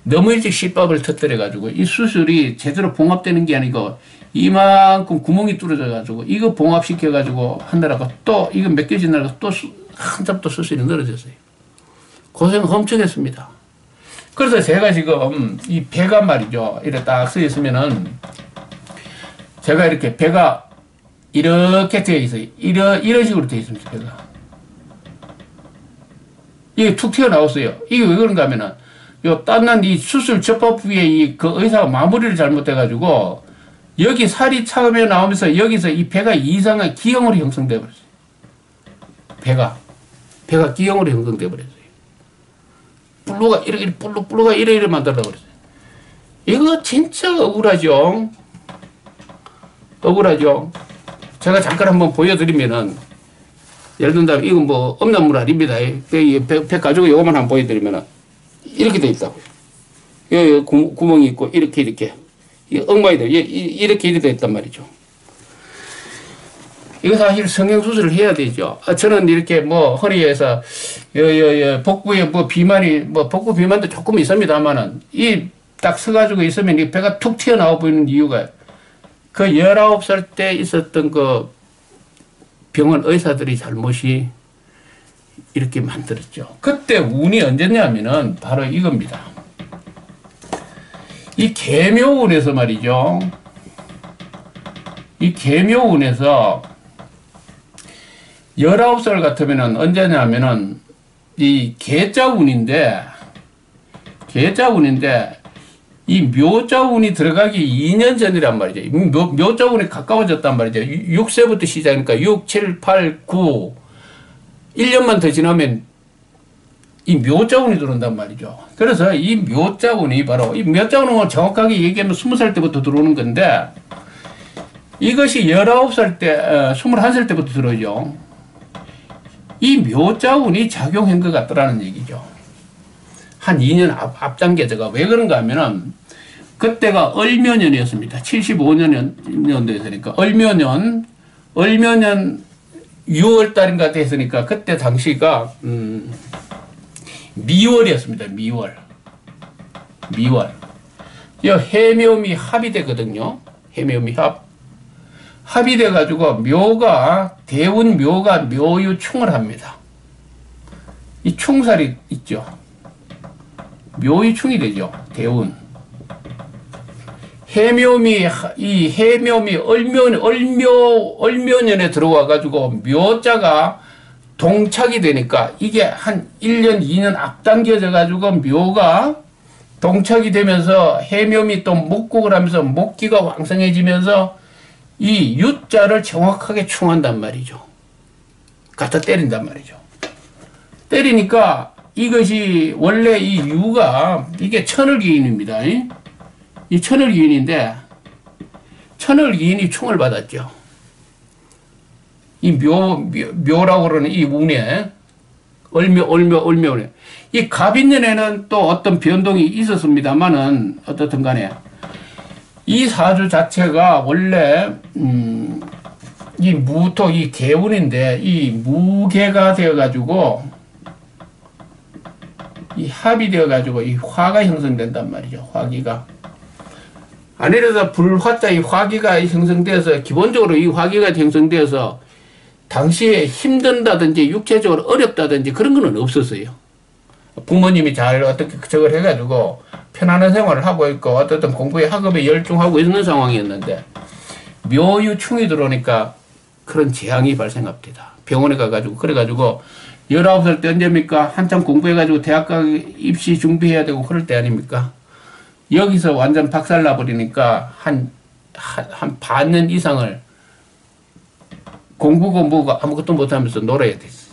너무 일찍 씨밥을 터뜨려가지고 이 수술이 제대로 봉합되는 게 아니고 이만큼 구멍이 뚫어져가지고 이거 봉합시켜가지고 한다라고 또 이거 몇 개 지나고 또 한참 또 수술이 늘어졌어요. 고생 엄청 했습니다. 그래서 제가 지금 이 배가 말이죠. 이렇게 딱 서 있으면은 제가 이렇게 배가 이렇게 되어 있어요. 이런 식으로 되어 있습니다. 배가. 이게 툭 튀어나왔어요. 이게 왜 그런가 하면은 요 딴난 이 수술 접합 부위에 그 의사가 마무리를 잘못해가지고 여기 살이 처음에 나오면서 여기서 이 배가 이상한 기형으로 형성돼 버렸어요. 배가 기형으로 형성돼 버렸어요. 블루가 이렇게 블루가 이래 만들어 버렸어요. 이거 진짜 억울하죠. 제가 잠깐 한번 보여드리면은 예를 든다면 이건 뭐 음란물 아닙니다. 배 가지고 이거만 한번 보여드리면은 이렇게 돼 있다고요. 여기 구멍이 있고 이렇게 엉망이 돼. 이렇게 돼 있단 말이죠. 이거 사실 성형수술을 해야 되죠. 저는 이렇게 뭐 허리에서 복부에 뭐 비만이 복부 비만도 조금 있습니다만은 이 딱 서가지고 있으면 이 배가 툭 튀어나와 보이는 이유가 그 19살 때 있었던 그 병원 의사들이 잘못이 이렇게 만들었죠. 그때 운이 언제냐면은 바로 이겁니다. 이 계묘운에서 말이죠. 이 계묘운에서 19살 같으면은 언제냐면은 이 계자운인데 이 묘자운이 들어가기 2년 전이란 말이죠. 묘자운이 가까워졌단 말이죠. 6세부터 시작이니까 6, 7, 8, 9 1년만 더 지나면 이 묘자운이 들어온단 말이죠. 그래서 이 묘자운이 바로 이 묘자운은 정확하게 얘기하면 20살 때부터 들어오는 건데 이것이 19살 때 21살 때부터 들어오죠. 이 묘자운이 작용한 것 같더라는 얘기죠. 한 2년 앞당겨져가. 왜 그런가 하면은 그때가 을묘년이었습니다. 75년도였으니까 을묘년 6월달인가 됐으니까 그때 당시가 미월이었습니다. 미월. 이 해묘미 합이 되거든요. 해묘미 합이 돼가지고 묘가 대운 묘가 묘유충을 합니다. 이 충살이 있죠. 묘유충이 되죠. 대운. 해묘미 을묘년에 들어와 가지고 묘자가 동착이 되니까 이게 한 1년 2년 앞당겨져 가지고 묘가 동착이 되면서 해묘미 또 목국을 하면서 목기가 왕성해지면서 이 유자를 정확하게 충한단 말이죠. 갖다 때린단 말이죠. 때리니까 이것이 원래 이 유가 이게 천을기인입니다. 이 천을기인인데 천을기인이 충을 받았죠. 이 묘라고 그러는 이 운에 을묘운에 이 갑인년에는 또 어떤 변동이 있었습니다만은 어떻든 간에 이 사주 자체가 원래 이 무토 이 개운인데 이 무개가 되어 가지고 이 합이 되어 가지고 이 화가 형성된단 말이죠. 화기가 아니라도 불화자 이 화기가 형성되어서 기본적으로 이 화기가 형성되어서 당시에 힘든다든지 육체적으로 어렵다든지 그런 거는 없었어요. 부모님이 잘 어떻게 저걸 해가지고 편안한 생활을 하고 있고 어떤 공부에 학업에 열중하고 있는 상황이었는데 묘유충이 들어오니까 그런 재앙이 발생합니다. 병원에 가가지고 그래가지고 19살 때 언제입니까? 한참 공부해가지고 대학 입시 준비해야 되고 그럴 때 아닙니까? 여기서 완전 박살나 버리니까 한 반년 이상을 공부가 아무것도 못하면서 놀아야 됐어요.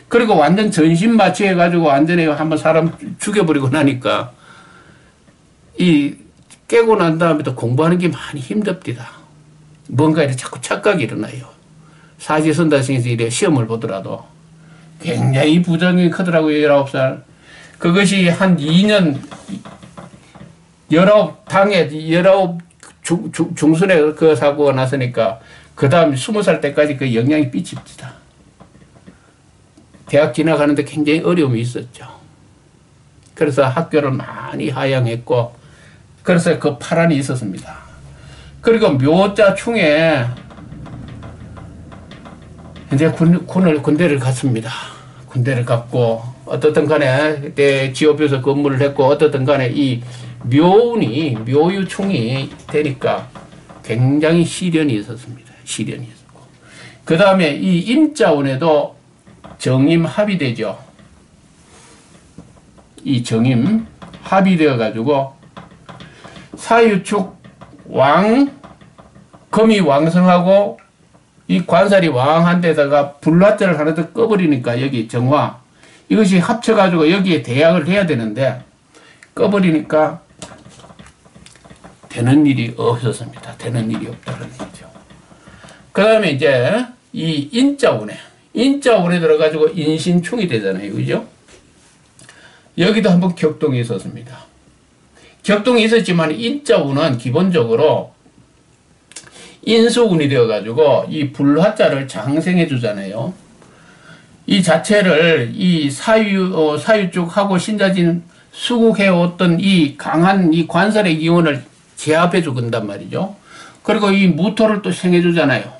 그리고 완전 전신 마취해가지고 완전히 한번 사람 죽여버리고 나니까 이 깨고 난 다음에 또 공부하는 게 많이 힘듭니다. 뭔가 이렇게 자꾸 착각이 일어나요. 사지선다생에서 이래 시험을 보더라도 굉장히 부정이 크더라고요. 19살. 그것이 한 2년 19 중순에 그 사고가 났으니까 그 다음 20살 때까지 그 영향이 삐집니다. 대학 지나가는데 굉장히 어려움이 있었죠. 그래서 학교를 많이 하향했고 그래서 그 파란이 있었습니다. 그리고 묘자 충에 이제 군대를 갔습니다. 군대를 갔고 어떻든 간에 그때 지옥에서 근무를 했고 어떻든 간에 이 묘유충이 되니까 굉장히 시련이 있었습니다. 시련이 있었고 그 다음에 이 임자운에도 정임 합이 되죠. 이 정임 합이 되어 가지고 사유축 금이 왕성하고 이 관살이 왕한 데다가 불화자를 하나 더 꺼버리니까 여기 정화 이것이 합쳐가지고 여기에 대약을 해야 되는데 꺼버리니까 되는 일이 없었습니다. 되는 일이 없다는 얘기죠. 그 다음에 이제 이 인자운에 들어가지고 인신충이 되잖아요. 그죠? 여기도 한번 격동이 있었습니다. 격동이 있었지만 인자운은 기본적으로 인수운이 되어가지고 이 불화자를 장생해 주잖아요. 이 자체를 이 사유쪽하고 신자진 수국해왔던 이 강한 이 관살의 기운을 제압해 주건단 말이죠. 그리고 이 무토를 또 생해 주잖아요.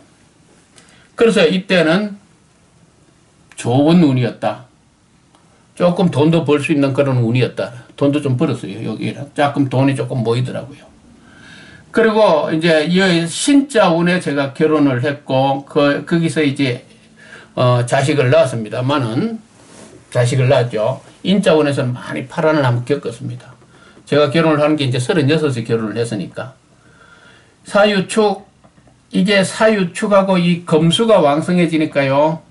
그래서 이때는 좋은 운이었다. 조금 돈도 벌 수 있는 그런 운이었다. 돈도 좀 벌었어요. 여기는 조금 돈이 조금 모이더라고요. 그리고 이제 이 신자 운에 제가 결혼을 했고 거기서 이제 자식을 낳았습니다만은 자식을 낳았죠. 인자 운에서는 많이 파란을 한번 겪었습니다. 제가 결혼을 하는 게 이제 36에 결혼을 했으니까 사유축 이게 사유축하고 이 금수가 왕성해지니까요.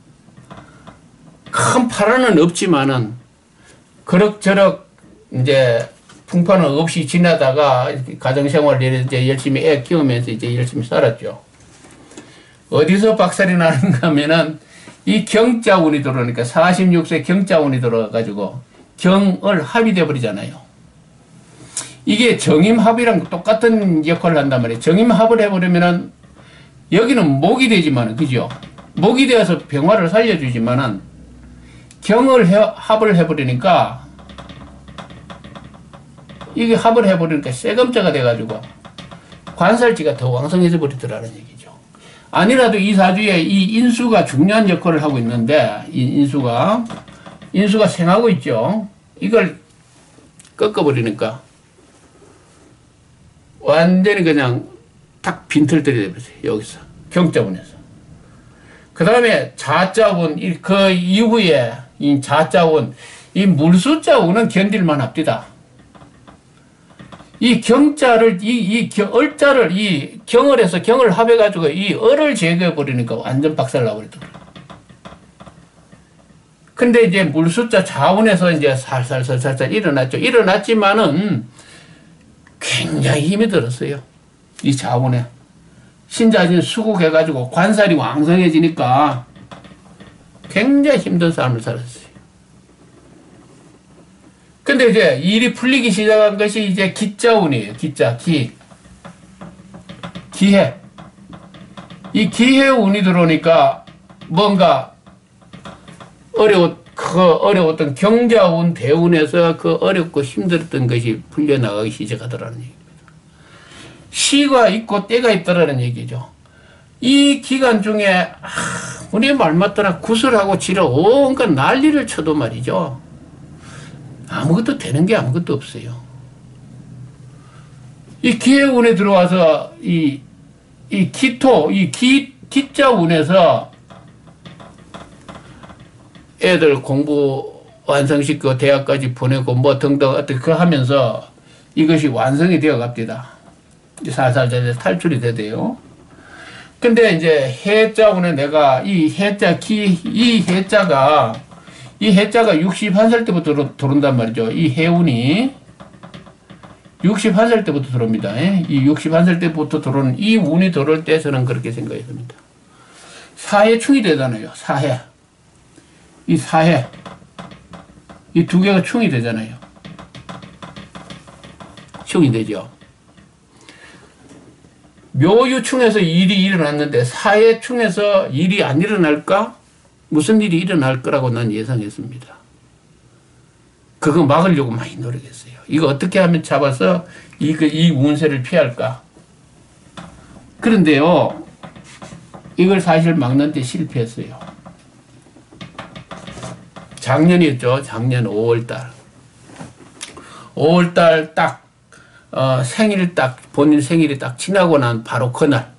큰 파란은 없지만은 그럭저럭 이제 풍파는 없이 지나다가 가정생활을 이제 열심히 애 키우면서 이제 열심히 살았죠. 어디서 박살이 나는가 하면은 이 경자운이 들어오니까 46세 경자운이 들어와가지고 경을 합이 돼버리잖아요. 이게 정임합이랑 똑같은 역할을 한단 말이에요. 정임합을 해버리면은 여기는 목이 되지만은 그죠? 목이 되어서 병화를 살려주지만은 경을 합을 해버리니까 이게 합을 해버리니까 쇠금자가 돼가지고 관살지가 더 왕성해져 버리더라는 얘기죠. 아니라도 이 사주에 이 인수가 중요한 역할을 하고 있는데 이 인수가 생하고 있죠. 이걸 꺾어버리니까 완전히 그냥 딱 빈털들이 돼버렸어요. 여기서 경자운에서. 그 다음에 자자운 그 이후에 이 자자운 이 물수자운은 견딜만 합니다. 이 경자를 이 얼자를 이 경을 해서 경을 합해가지고 이 얼을 제거해 버리니까 완전 박살 나버리더라고요. 근데 이제 물수자 자운에서 이제 살살 일어났죠. 일어났지만은 굉장히 힘이 들었어요. 이 자운에 신자진 수국해가지고 관살이 왕성해지니까 굉장히 힘든 삶을 살았어요. 근데 이제 일이 풀리기 시작한 것이 이제 기자운이에요. 기해. 이 기해운이 들어오니까 뭔가 어려웠던 경자운, 대운에서 그 어렵고 힘들었던 것이 풀려나가기 시작하더라는 얘기입니다. 시가 있고 때가 있더라는 얘기죠. 이 기간 중에 우리 말 맞더라 구슬하고 지려 온갖 난리를 쳐도 말이죠. 아무것도 되는 게 아무것도 없어요. 이 기해운에 들어와서 이 기자운에서 애들 공부 완성시키고 대학까지 보내고 뭐 등등 어떻게 하면서 이것이 완성이 되어 갑니다. 살살 탈출이 되대요. 근데 이제 해자운에 내가 이 해자가 61살 때부터 들어온단 말이죠. 이 해운이 61살 때부터 들어옵니다. 이 61살 때부터 들어오는 이 운이 들어올 때 저는 그렇게 생각했습니다. 사해충이 되잖아요. 이 사해. 이 두 개가 충이 되잖아요. 충이 되죠. 묘유충에서 일이 일어났는데 사해충에서 일이 안 일어날까? 무슨 일이 일어날 거라고 난 예상했습니다. 그거 막으려고 많이 노력했어요. 이거 어떻게 하면 잡아서 이 운세를 피할까? 그런데요, 이걸 사실 막는데 실패했어요. 작년이었죠. 작년 5월달. 5월달 딱, 생일 딱, 본인 생일이 딱 지나고 난 바로 그날.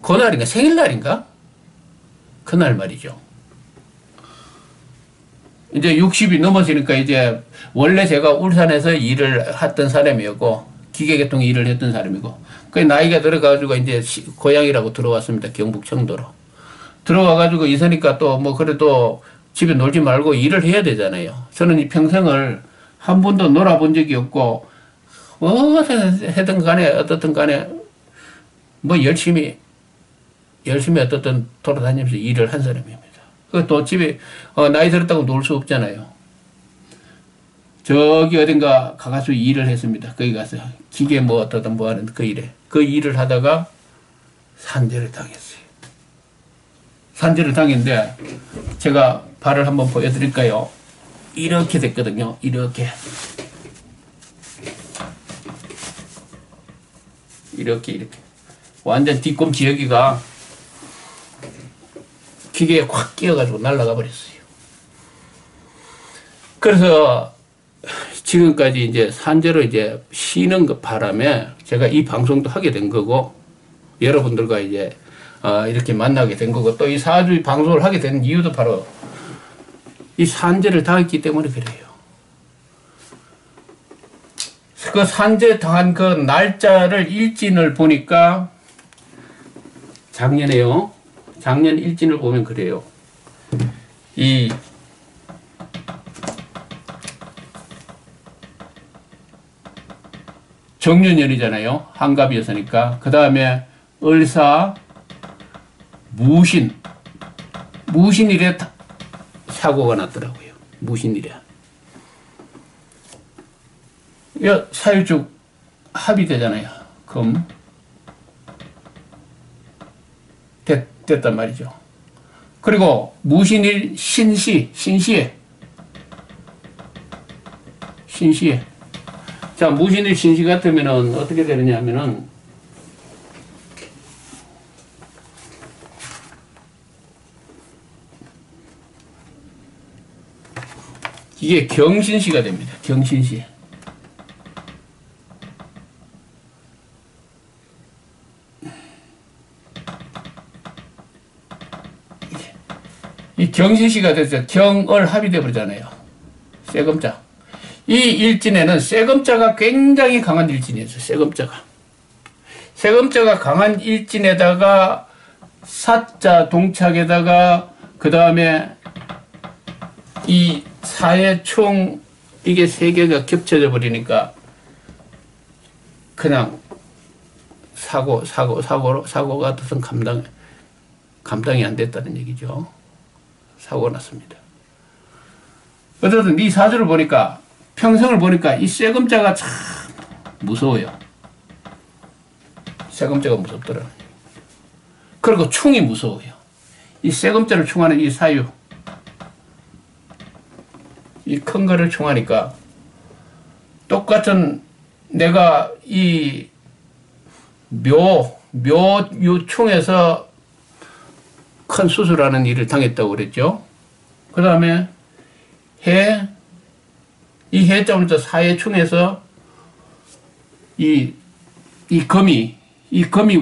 그날인가? 생일날인가? 그날 말이죠. 이제 60이 넘어지니까 이제 원래 제가 울산에서 일을 했던 사람이었고 기계계통 일을 했던 사람이고 그 나이가 들어가지고 이제 고향이라고 들어왔습니다. 경북 청도로. 들어와가지고 있으니까 또 뭐 그래도 집에 놀지 말고 일을 해야 되잖아요. 저는 이 평생을 한 번도 놀아본 적이 없고 하든 간에 어떻든 간에 뭐 열심히 어떻든 돌아다니면서 일을 한 사람입니다. 또 집에 나이 들었다고 놀 수 없잖아요. 저기 어딘가 가가지고 일을 했습니다. 거기 가서 기계 뭐 어떠든 뭐 하는 그 일을 하다가 산재를 당했어요. 산재를 당했는데 제가 발을 한번 보여드릴까요? 이렇게 됐거든요. 이렇게 완전 뒤꿈치 여기가 기계에 확 끼어가지고 날아가 버렸어요. 그래서 지금까지 이제 산재로 이제 쉬는 그 바람에 제가 이 방송도 하게 된 거고, 여러분들과 이제 이렇게 만나게 된 거고, 또 이 사주 방송을 하게 된 이유도 바로 이 산재를 당했기 때문에 그래요. 그 산재 당한 그 날짜를 일진을 보니까 작년에요. 작년 일진을 보면 그래요. 이 정년연이잖아요. 한갑이었으니까. 그 다음에 을사, 무신일에 사고가 났더라고요. 무신일에. 사일축 합이 되잖아요. 금. 됐단 말이죠. 그리고 무신일 신시에. 자, 무신일 신시 같으면은 어떻게 되느냐면은 이게 경신시가 됩니다. 경신시. 이 경신시가 돼서 경을 합이 되어버리잖아요. 세금자. 이 일진에는 세금자가 굉장히 강한 일진이었어요. 세금자가 강한 일진에다가 사자 동착에다가 그 다음에 이 사해충 이게 세 개가 겹쳐져 버리니까 그냥 사고가 어떤 감당이 안 됐다는 얘기죠. 사고가 났습니다. 어쨌든 이 사주를 보니까 평생을 보니까 이 세금자가 참 무서워요. 세금자가 무섭더라고요. 그리고 충이 무서워요. 이 세금자를 충하는 이 사유, 이 큰 거를 충하니까 똑같은 내가 이 묘충에서 큰 수술하는 일을 당했다고 그랬죠. 그 다음에 이 해자부터 사해충에서 이 금이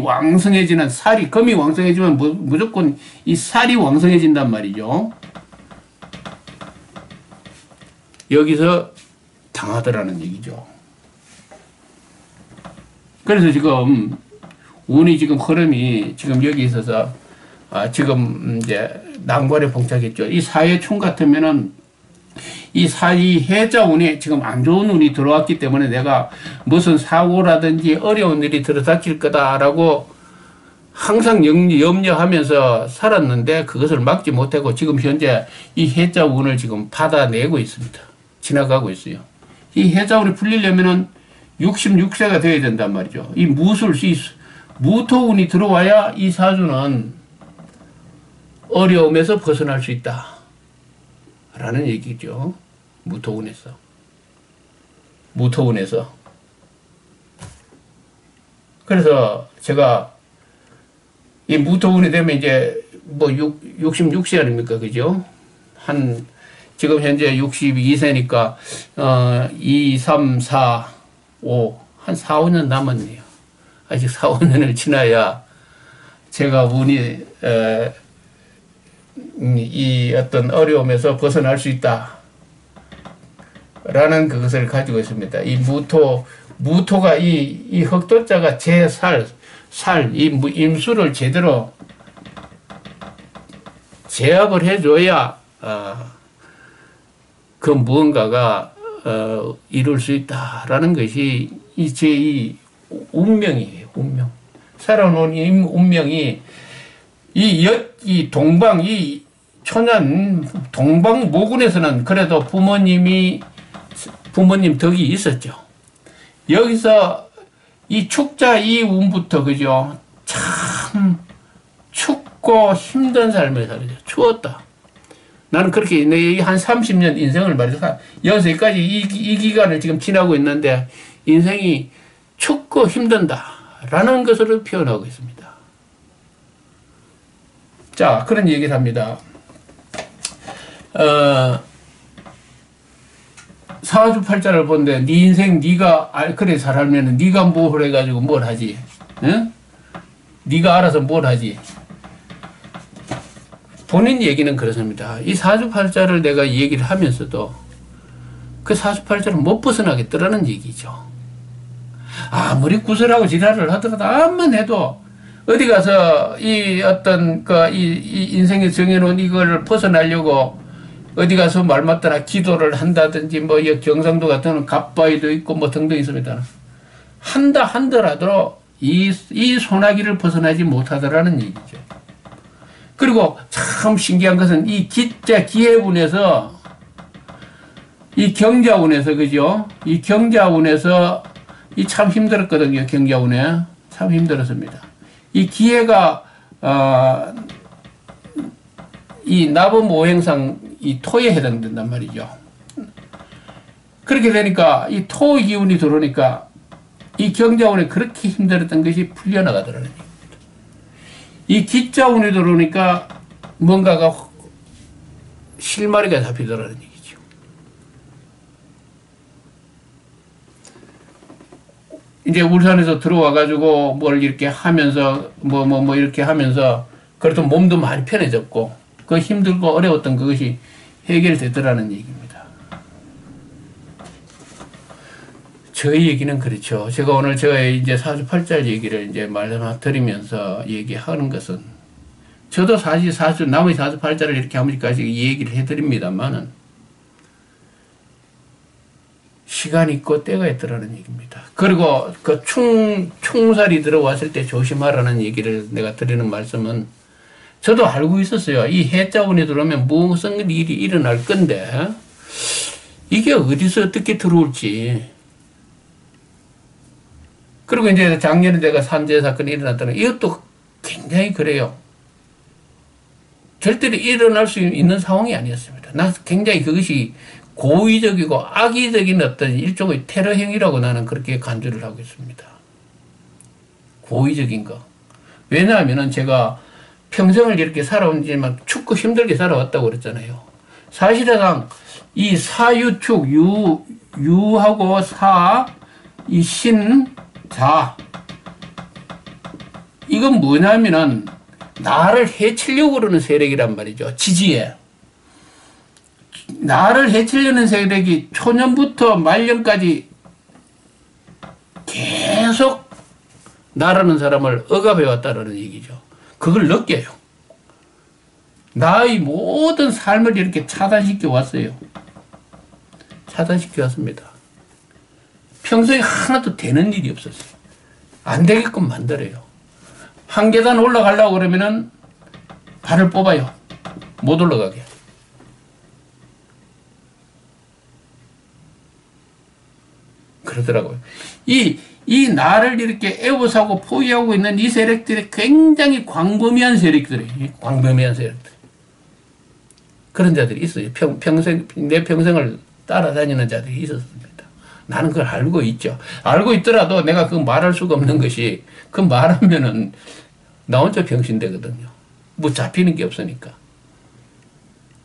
왕성해지는 살이, 금이 왕성해지면 무조건 이 살이 왕성해진단 말이죠. 여기서 당하더라는 얘기죠. 그래서 지금 운이 지금 흐름이 지금 여기 있어서 지금 이제 난관에 봉착했죠. 이 사해충 같으면은 이 해자 운이 지금 안 좋은 운이 들어왔기 때문에 내가 무슨 사고라든지 어려운 일이 들어닥칠 거다라고 항상 염려하면서 살았는데 그것을 막지 못하고 지금 현재 이 해자 운을 지금 받아내고 있습니다. 지나가고 있어요. 이 해자 운이 풀리려면은 66세가 되어야 된단 말이죠. 이 무토 운이 들어와야 이 사주는 어려움에서 벗어날 수 있다. 라는 얘기죠. 무토운에서. 그래서 제가 이 무토운이 되면 이제 뭐 66세 아닙니까? 그죠? 지금 현재 62세니까 2, 3, 4, 5, 한 4, 5년 남았네요. 아직 4, 5년을 지나야 제가 운이 이 어떤 어려움에서 벗어날 수 있다. 라는 그것을 가지고 있습니다. 이 무토가 이 흑토자가 이 임수를 제대로 제압을 해줘야 그 무언가가 이룰 수 있다라는 것이 제 운명이에요. 운명. 살아온 운명이 이 동방, 이 천연 동방 모군에서는 그래도 부모님 덕이 있었죠. 여기서 이 축자 이 운부터, 그죠? 참 춥고 힘든 삶을 살죠. 추웠다. 나는 그렇게 한 30년 인생을 말해서 여기까지 이 기간을 지금 지나고 있는데 인생이 춥고 힘든다. 라는 것을 표현하고 있습니다. 자, 그런 얘기를 합니다. 사주팔자를 본데 네 인생 네가 그래 살면 네가 뭘 해가지고 뭘 하지? 응? 네가 알아서 뭘 하지? 본인 얘기는 그렇습니다. 이 사주팔자를 내가 얘기를 하면서도 그 사주팔자를 못 벗어나겠더라는 얘기죠. 아무리 구설하고 지랄을 하더라도 암만 해도 어디 가서 이 어떤 이 인생에 정해놓은 이걸 벗어나려고 어디 가서 말 맞다나 기도를 한다든지 뭐 경상도 같은 갑바위도 있고 뭐 등등 있습니다. 한다 한더라도 이 소나기를 벗어나지 못하더라는 얘기죠. 그리고 참 신기한 것은 이 기해운에서 이 경자운에서 그죠? 이 경자운에서 이 참 힘들었거든요. 경자운에 참 힘들었습니다. 이 기해가 이 나범오행상 이 토에 해당된단 말이죠. 그렇게 되니까 이 토 기운이 들어오니까 이 경자운에 그렇게 힘들었던 것이 풀려나가더라는 얘기입니다. 이 기자운이 들어오니까 뭔가가 실마리가 잡히더라는 얘기죠. 이제 울산에서 들어와가지고 뭘 이렇게 하면서 뭐 이렇게 하면서 그래도 몸도 많이 편해졌고 그 힘들고 어려웠던 그것이 해결되더라는 얘기입니다. 저희 얘기는 그렇죠. 제가 오늘 저의 이제 사주팔자 얘기를 이제 말씀드리면서 얘기하는 것은 저도 사실 남의 사주팔자를 이렇게 한 번까지 얘기를 해드립니다만은 시간이 있고 때가 있더라는 얘기입니다. 그리고 그 충살이 들어왔을 때 조심하라는 얘기를 내가 드리는 말씀은 저도 알고 있었어요. 이 해자운이 들어오면 무슨 일이 일어날 건데 이게 어디서 어떻게 들어올지. 그리고 이제 작년에 내가 산재 사건이 일어났다는 이것도 굉장히 그래요. 절대로 일어날 수 있는 상황이 아니었습니다. 난 굉장히 그것이 고의적이고 악의적인 어떤 일종의 테러 행위라고 나는 그렇게 간주를 하고 있습니다. 고의적인 거. 왜냐하면 제가 평생을 이렇게 살아온지만 춥고 힘들게 살아왔다고 그랬잖아요. 사실상 이 사유축, 유하고 사, 이 신, 자. 이건 뭐냐면은 나를 해치려고 그러는 세력이란 말이죠. 지지에. 나를 해치려는 세력이 초년부터 말년까지 계속 나라는 사람을 억압해왔다는 얘기죠. 그걸 느껴요. 나의 모든 삶을 이렇게 차단시켜 왔어요. 차단시켜 왔습니다. 평소에 하나도 되는 일이 없었어요. 안 되게끔 만들어요. 한 계단 올라가려고 그러면은 발을 뽑아요. 못 올라가게. 그러더라고요. 이 나를 이렇게 애워싸고 포위하고 있는 이 세력들이 굉장히 광범위한 세력들이에요. 광범위한 세력들. 그런 자들이 있어요. 내 평생을 따라다니는 자들이 있었습니다. 나는 그걸 알고 있죠. 알고 있더라도 내가 그 말할 수가 없는 것이 그 말하면은 나 혼자 병신되거든요. 뭐 잡히는 게 없으니까.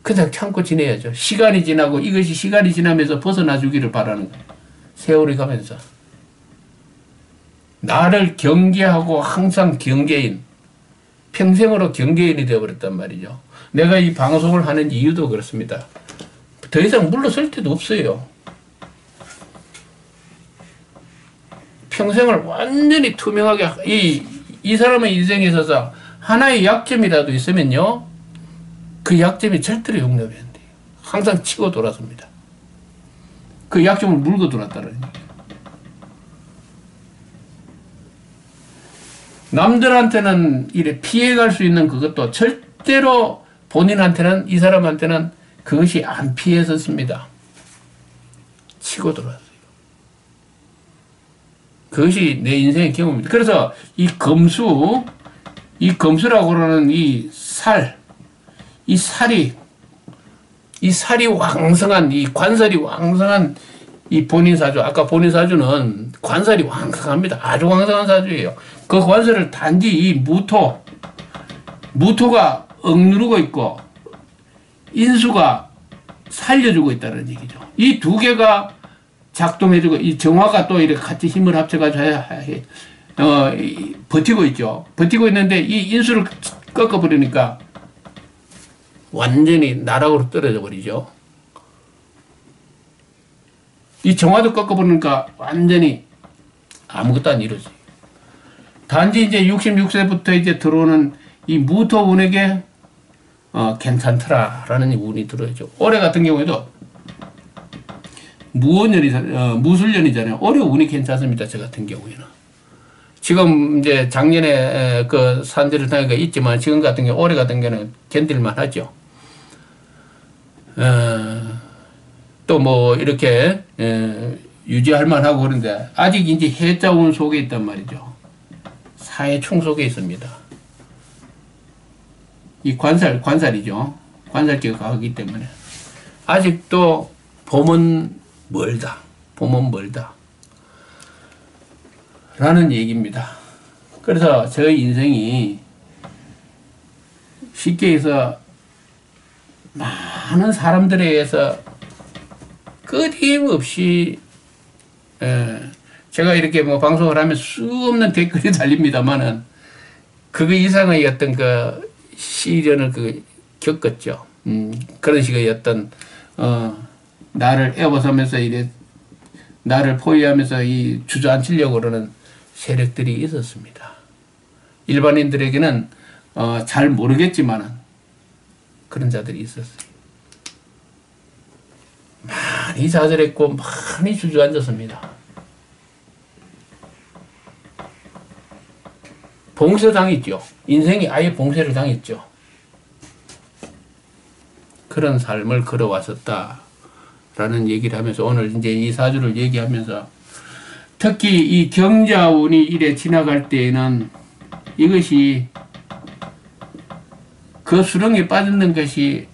그냥 참고 지내야죠. 시간이 지나고 이것이 시간이 지나면서 벗어나 주기를 바라는 거예요. 세월이 가면서. 나를 경계하고 항상 경계인, 평생으로 경계인이 되어버렸단 말이죠. 내가 이 방송을 하는 이유도 그렇습니다. 더 이상 물러설 데도 없어요. 평생을 완전히 투명하게, 이 사람의 인생에 있어서 하나의 약점이라도 있으면요, 그 약점이 절대로 용납이 안 돼요. 항상 치고 돌았습니다. 그 약점을 물고 돌았다는 얘기예요. 남들한테는 이래 피해갈 수 있는 그것도 절대로 본인한테는, 이 사람한테는 그것이 안 피했었습니다. 치고 돌았어요. 그것이 내 인생의 경험입니다. 그래서 이 검수라고 그러는 이 살이 왕성한, 이 관살이 왕성한 이 본인 사주, 아까 본인 사주는 관살이 왕성합니다. 아주 왕성한 사주예요. 그 관살을 단지 이 무토가 억누르고 있고 인수가 살려주고 있다는 얘기죠. 이 두 개가 작동해주고 이 정화가 또 이렇게 같이 힘을 합쳐가지고 버티고 있죠. 버티고 있는데 이 인수를 꺾어버리니까 완전히 나락으로 떨어져 버리죠. 이 정화도 꺾어버리니까 완전히 아무것도 안 이루어져요. 단지 이제 66세부터 이제 들어오는 이 무토운에게 괜찮더라라는 운이 들어오죠. 올해 같은 경우에도 무술년이잖아요. 올해 운이 괜찮습니다. 저 같은 경우에는. 지금 이제 작년에 그 산지를 당해가 있지만 지금 같은 경우 올해 같은 경우는 견딜만 하죠. 또 뭐 이렇게 유지할 만하고 그런데 아직 이제 해자운 속에 있단 말이죠. 사해충 속에 있습니다. 이 관살이죠. 관살기가 가기 때문에 아직도 봄은 멀다. 봄은 멀다. 라는 얘기입니다. 그래서 저희 인생이 쉽게 해서 많은 사람들에 의해서 끊임없이 제가 이렇게 뭐 방송을 하면 수없는 댓글이 달립니다만은 그거 이상의 어떤 그 시련을 겪었죠. 그런 식의 어떤 나를 애워서면서 이래 나를 포위하면서 이 주저앉히려고 그러는 세력들이 있었습니다. 일반인들에게는 잘 모르겠지만은 그런 자들이 있었어요. 많이 좌절했고 많이 주저앉았습니다. 봉쇄당했죠. 인생이 아예 봉쇄를 당했죠. 그런 삶을 걸어왔었다라는 얘기를 하면서 오늘 이제 이 사주를 얘기하면서 특히 이 경자운이 이래 지나갈 때에는 이것이 그 수렁에 빠졌는 것이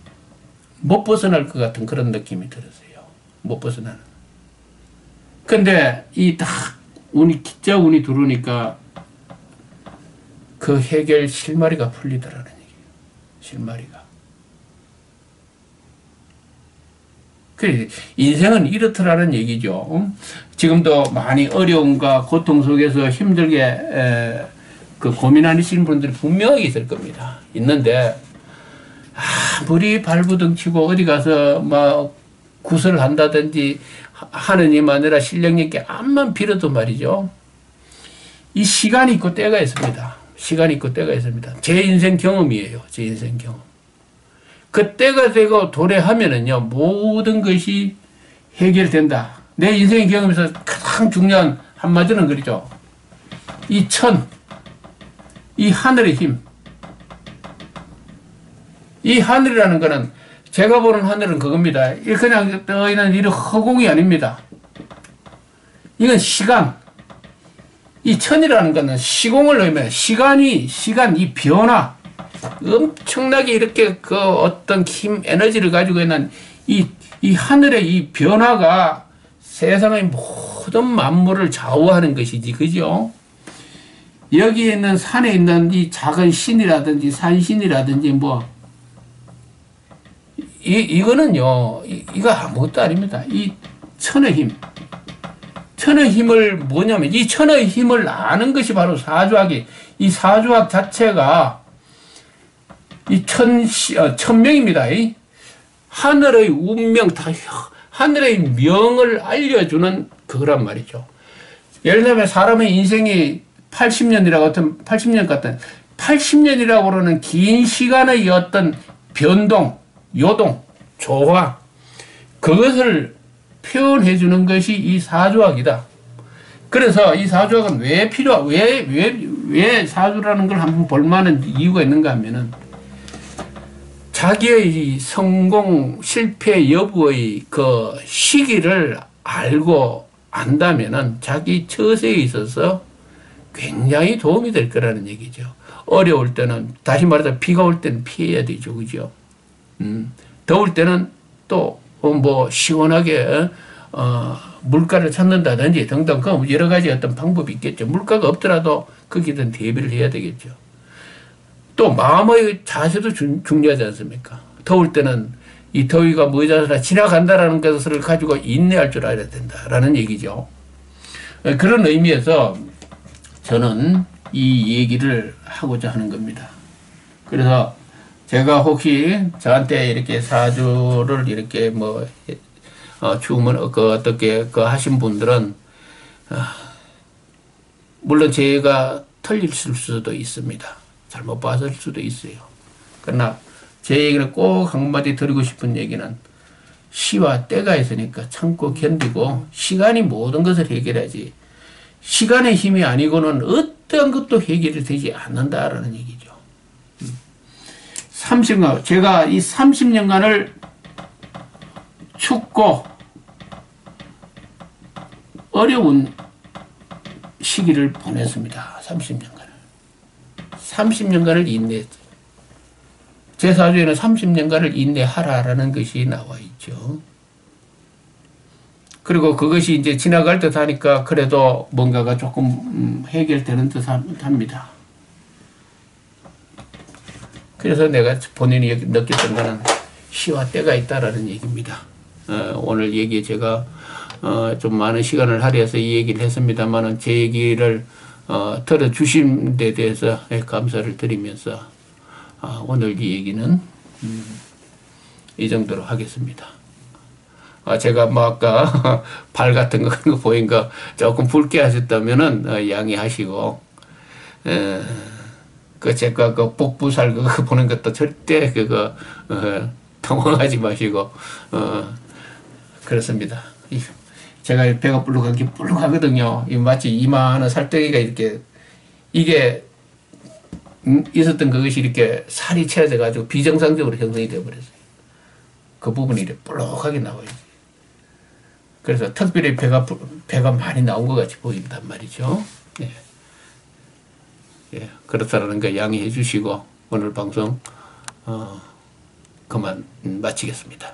못 벗어날 것 같은 그런 느낌이 들었어요. 못 벗어나는. 근데 이 딱 기자운이 들어오니까 그 해결 실마리가 풀리더라는 얘기예요. 실마리가. 그래, 인생은 이렇더라는 얘기죠. 지금도 많이 어려움과 고통 속에서 힘들게 그 고민하시는 분들이 분명히 있을 겁니다. 있는데 아무리 발부둥치고 어디 가서 막 구설을 한다든지 하느님 아니라 실력 있게 암만 빌어도 말이죠. 이 시간이 있고 때가 있습니다. 시간이 있고 때가 있습니다. 제 인생 경험이에요. 제 인생 경험. 그 때가 되고 도래하면은요, 모든 것이 해결된다. 내 인생의 경험에서 가장 중요한 한마디는 그렇죠. 이 이 하늘의 힘. 이 하늘이라는 거는 제가 보는 하늘은 그겁니다. 그냥 떠있는 이런 허공이 아닙니다. 이건 시간. 이 천이라는 거는 시공을 의미해요. 시간, 이 변화. 엄청나게 이렇게 그 어떤 힘, 에너지를 가지고 있는 이 하늘의 이 변화가 세상의 모든 만물을 좌우하는 것이지, 그죠? 여기에 있는 산에 있는 이 작은 신이라든지 산신이라든지 이거는요, 이거 아무것도 아닙니다. 이 천의 힘. 천의 힘을 뭐냐면, 이 천의 힘을 아는 것이 바로 사주학이, 이 사주학 자체가 이 천명입니다. 하늘의 운명, 하늘의 명을 알려주는 그거란 말이죠. 예를 들면 사람의 인생이 80년 같은 80년이라고 그러는 긴 시간의 어떤 변동, 요동, 조화, 그것을 표현해 주는 것이 이 사주학이다. 그래서 이 사주학은 왜 사주라는 걸 한번 볼 만한 이유가 있는가 하면은 자기의 성공, 실패 여부의 그 시기를 알고 안다면은 자기 처세에 있어서 굉장히 도움이 될 거라는 얘기죠. 어려울 때는, 다시 말해서 비가 올 때는 피해야 되죠. 그죠? 더울 때는 또 뭐 시원하게 물가를 찾는다든지 등등 그 여러 가지 어떤 방법이 있겠죠. 물가가 없더라도 거기든 대비를 해야 되겠죠. 또 마음의 자세도 중요하지 않습니까? 더울 때는 이 더위가 뭐자서나 지나간다라는 것을 가지고 인내할 줄 알아야 된다라는 얘기죠. 그런 의미에서 저는 이 얘기를 하고자 하는 겁니다. 그래서 제가 혹시 저한테 이렇게 사주를 이렇게 뭐 주문 어떻게 하신 분들은 물론 제가 틀릴 수도 있습니다. 잘못 봤을 수도 있어요. 그러나 제 얘기는 꼭 한마디 드리고 싶은 얘기는 시와 때가 있으니까 참고 견디고 시간이 모든 것을 해결하지 시간의 힘이 아니고는 어떤 것도 해결이 되지 않는다라는 얘기죠. 30년, 제가 이 30년간을 춥고 어려운 시기를 보냈습니다. 30년간을 인내했어요. 제 사주에는 30년간을 인내하라라는 것이 나와 있죠. 그리고 그것이 이제 지나갈 듯 하니까 그래도 뭔가가 조금 해결되는 듯 합니다. 그래서 내가 본인이 느꼈던 거는 시와 때가 있다라는 얘기입니다. 오늘 얘기 제가 좀 많은 시간을 할애해서 이 얘기를 했습니다만은 제 얘기를 들어주신 데 대해서 감사를 드리면서 오늘 이 얘기는 이 정도로 하겠습니다. 제가 뭐 아까 발 같은 거 그런 거 보인 거 조금 붉게 하셨다면은 양해하시고 그 제가 그 복부살 그거 보는 것도 절대 그거 당황하지 마시고 그렇습니다. 제가 배가 불룩하거든요. 마치 이마는 살덩이가 이렇게 이게 있었던 그것이 이렇게 살이 채워져 가지고 비정상적으로 형성이 되어 버렸어요. 그 부분이 이렇게 볼록하게 나와요. 그래서 특별히 배가 많이 나온 것 같이 보인단 말이죠. 예. 예, 그렇다라는 거 양해해 주시고 오늘 방송 그만 마치겠습니다.